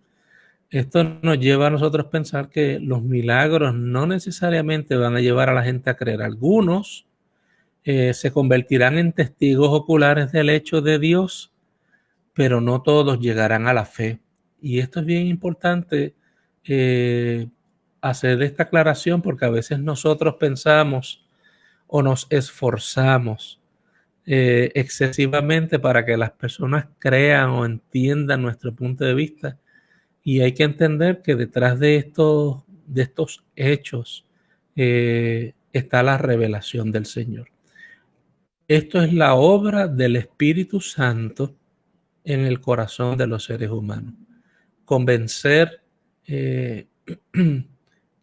esto nos lleva a nosotros a pensar que los milagros no necesariamente van a llevar a la gente a creer. Algunos se convertirán en testigos oculares del hecho de Dios, pero no todos llegarán a la fe. Y esto es bien importante hacer esta aclaración porque a veces nosotros pensamos o nos esforzamos excesivamente para que las personas crean o entiendan nuestro punto de vista. Y hay que entender que detrás de estos hechos está la revelación del Señor. Esto es la obra del Espíritu Santo en el corazón de los seres humanos. Convencer que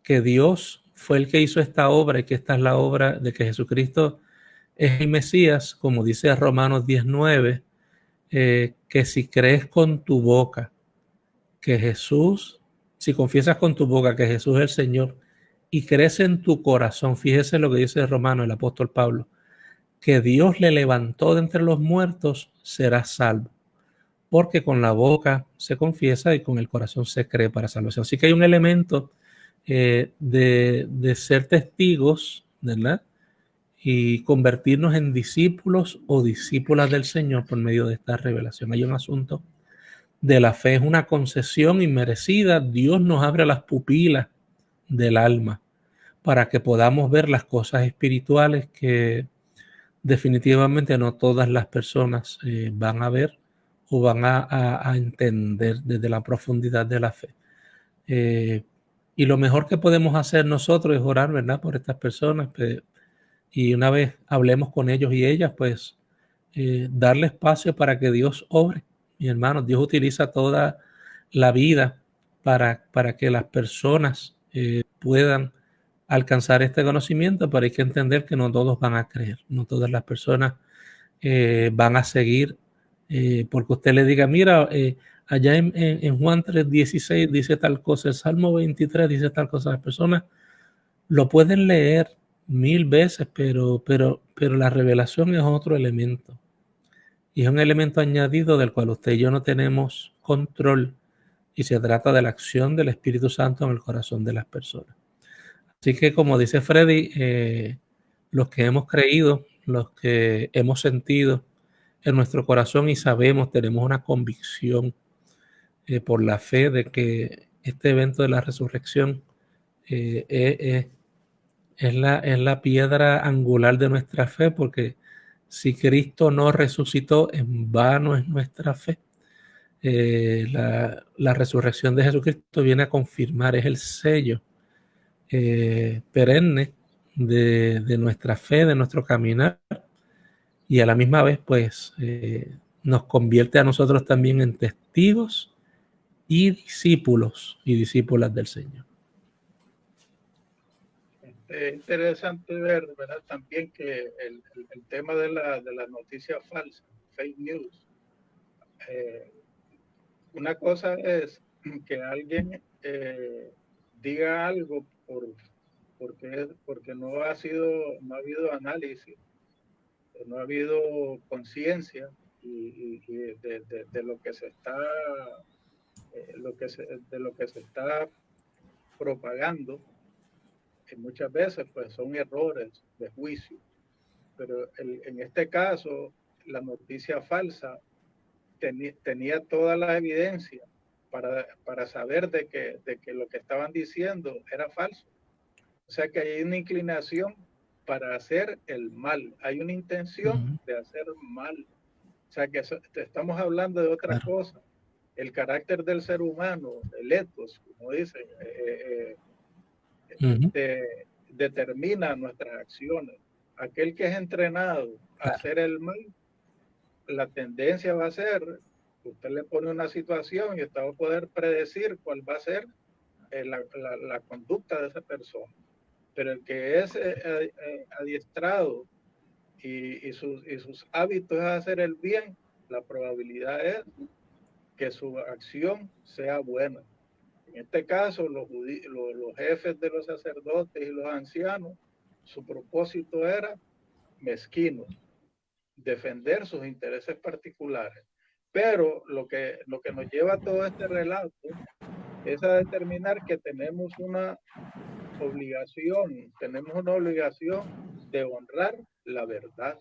Dios fue el que hizo esta obra y que esta es la obra de que Jesucristo es el Mesías, como dice Romanos 19, que si crees con tu boca que Jesús, si confiesas con tu boca que Jesús es el Señor y crees en tu corazón, fíjese lo que dice Romano el apóstol Pablo, que Dios le levantó de entre los muertos, serás salvo. Porque con la boca se confiesa y con el corazón se cree para salvación. Así que hay un elemento de ser testigos, ¿verdad? Y convertirnos en discípulos o discípulas del Señor por medio de esta revelación. Hay un asunto de la fe, es una concesión inmerecida. Dios nos abre las pupilas del alma para que podamos ver las cosas espirituales que definitivamente no todas las personas van a ver o van a entender desde la profundidad de la fe. Y lo mejor que podemos hacer nosotros es orar, ¿verdad?, por estas personas. Y una vez hablemos con ellos y ellas, pues darle espacio para que Dios obre. Mi hermano, Dios utiliza toda la vida para que las personas puedan alcanzar este conocimiento, pero hay que entender que no todos van a creer, no todas las personas van a seguir, porque usted le diga, mira, allá en Juan 3:16 dice tal cosa, el Salmo 23 dice tal cosa, las personas lo pueden leer 1000 veces, pero la revelación es otro elemento. Y es un elemento añadido del cual usted y yo no tenemos control. Y se trata de la acción del Espíritu Santo en el corazón de las personas. Así que, como dice Freddy, los que hemos creído, los que hemos sentido en nuestro corazón y sabemos, tenemos una convicción por la fe de que este evento de la resurrección es la piedra angular de nuestra fe, porque si Cristo no resucitó, en vano es nuestra fe. La resurrección de Jesucristo viene a confirmar, es el sello perenne de nuestra fe, de nuestro caminar, y a la misma vez pues nos convierte a nosotros también en testigos y discípulos y discípulas del Señor. Es interesante ver, ¿verdad?, también que el tema de la noticia falsa, fake news, una cosa es que alguien diga algo porque no ha habido análisis, no ha habido conciencia y de lo que se está de lo que se está propagando, que muchas veces pues son errores de juicio. pero en este caso, la noticia falsa tenía toda la evidencia para saber de que lo que estaban diciendo era falso. O sea que hay una inclinación para hacer el mal, hay una intención de hacer mal. O sea que estamos hablando de otra cosa. El carácter del ser humano, el ethos, como dicen, determina nuestras acciones. Aquel que es entrenado a hacer el mal, la tendencia va a ser, usted le pone una situación y usted va a poder predecir cuál va a ser la conducta de esa persona. Pero el que es adiestrado y sus hábitos es hacer el bien, la probabilidad es que su acción sea buena. En este caso, los jefes de los sacerdotes y los ancianos, su propósito era mezquino, defender sus intereses particulares. Pero lo que nos lleva a todo este relato es a determinar que tenemos una obligación de honrar la verdad,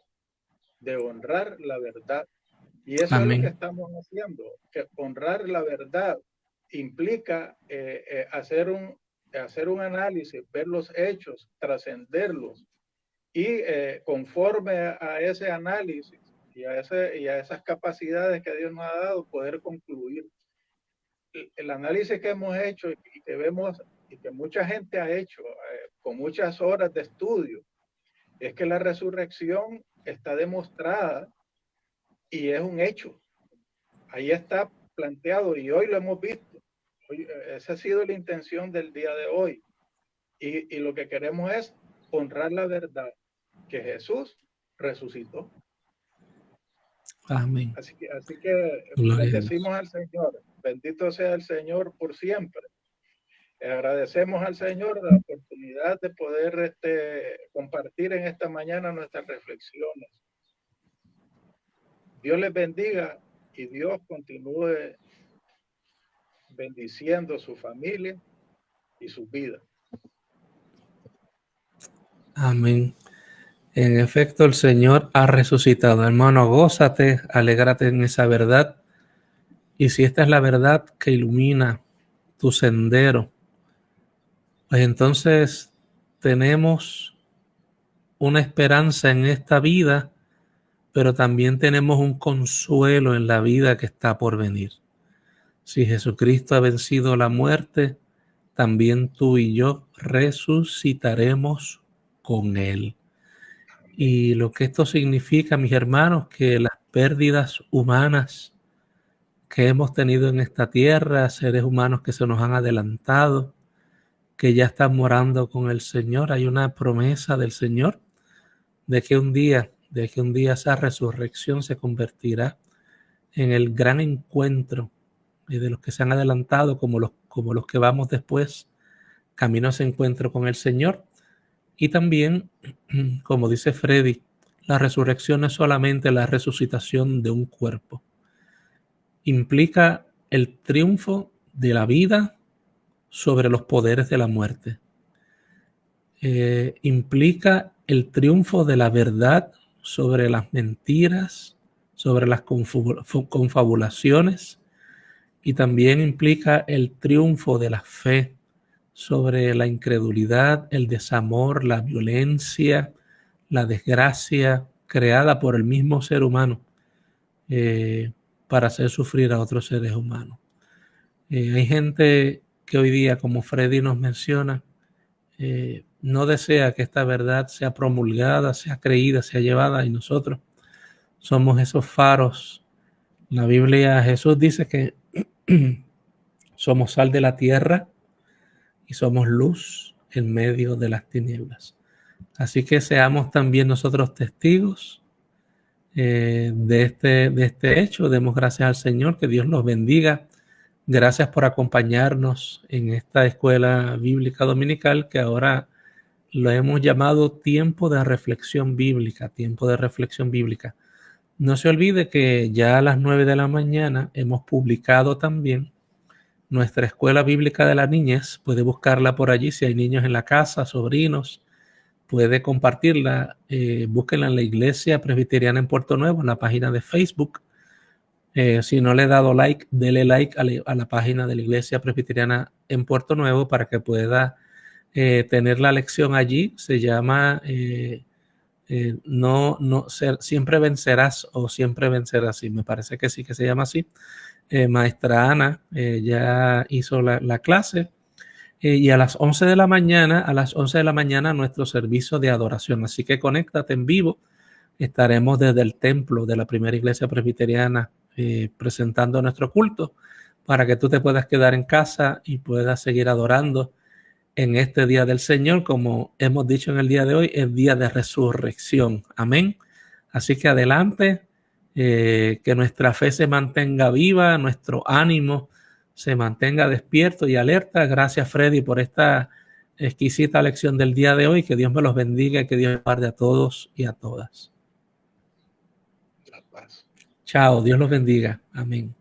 Y eso es lo que estamos haciendo, que honrar la verdad implica hacer un análisis, ver los hechos, trascenderlos y conforme a ese análisis y a esas capacidades que Dios nos ha dado, poder concluir. El análisis que hemos hecho y que vemos y que mucha gente ha hecho con muchas horas de estudio es que la resurrección está demostrada y es un hecho. Ahí está planteado y hoy lo hemos visto. Esa ha sido la intención del día de hoy. Y lo que queremos es honrar la verdad, que Jesús resucitó. Amén. Así que bendecimos al Señor. Bendito sea el Señor por siempre. Agradecemos al Señor la oportunidad de poder compartir en esta mañana nuestras reflexiones. Dios les bendiga y Dios continúe bendiciendo su familia y su vida. Amén. En efecto, el Señor ha resucitado. Hermano, gózate, alégrate en esa verdad. Y si esta es la verdad que ilumina tu sendero, pues entonces tenemos una esperanza en esta vida, pero también tenemos un consuelo en la vida que está por venir. Si Jesucristo ha vencido la muerte, también tú y yo resucitaremos con Él. Y lo que esto significa, mis hermanos, que las pérdidas humanas que hemos tenido en esta tierra, seres humanos que se nos han adelantado, que ya están morando con el Señor, hay una promesa del Señor de que un día esa resurrección se convertirá en el gran encuentro de los que se han adelantado, como los que vamos después, camino a ese encuentro con el Señor. Y también, como dice Freddy, la resurrección no es solamente la resucitación de un cuerpo. Implica el triunfo de la vida sobre los poderes de la muerte. Implica el triunfo de la verdad sobre las mentiras, sobre las confabulaciones, y también implica el triunfo de la fe sobre la incredulidad, el desamor, la violencia, la desgracia creada por el mismo ser humano para hacer sufrir a otros seres humanos. Hay gente que hoy día, como Freddy nos menciona, no desea que esta verdad sea promulgada, sea creída, sea llevada, y nosotros somos esos faros. La Biblia, Jesús dice que somos sal de la tierra y somos luz en medio de las tinieblas. Así que seamos también nosotros testigos de este hecho. Demos gracias al Señor, que Dios los bendiga. Gracias por acompañarnos en esta escuela bíblica dominical que ahora lo hemos llamado tiempo de reflexión bíblica, No se olvide que ya a las 9 de la mañana hemos publicado también nuestra escuela bíblica de la niñez. Puede buscarla por allí si hay niños en la casa, sobrinos. puede compartirla. Búsquenla en la Iglesia Presbiteriana en Puerto Nuevo, en la página de Facebook. Si no le he dado like, dele like a la página de la Iglesia Presbiteriana en Puerto Nuevo para que pueda tener la lección allí. Se llama Siempre vencerás o Siempre vencerás. Sí, me parece que sí que se llama así. Maestra Ana ya hizo la clase. Y a las 11 de la mañana, nuestro servicio de adoración. Así que conéctate en vivo. Estaremos desde el templo de la primera iglesia presbiteriana presentando nuestro culto para que tú te puedas quedar en casa y puedas seguir adorando en este día del Señor. Como hemos dicho en el día de hoy, es día de resurrección. Amén. Así que adelante, que nuestra fe se mantenga viva, nuestro ánimo se mantenga despierto y alerta. Gracias, Freddy, por esta exquisita lección del día de hoy. Que Dios me los bendiga y que Dios guarde a todos y a todas. La paz. Chao, Dios los bendiga. Amén.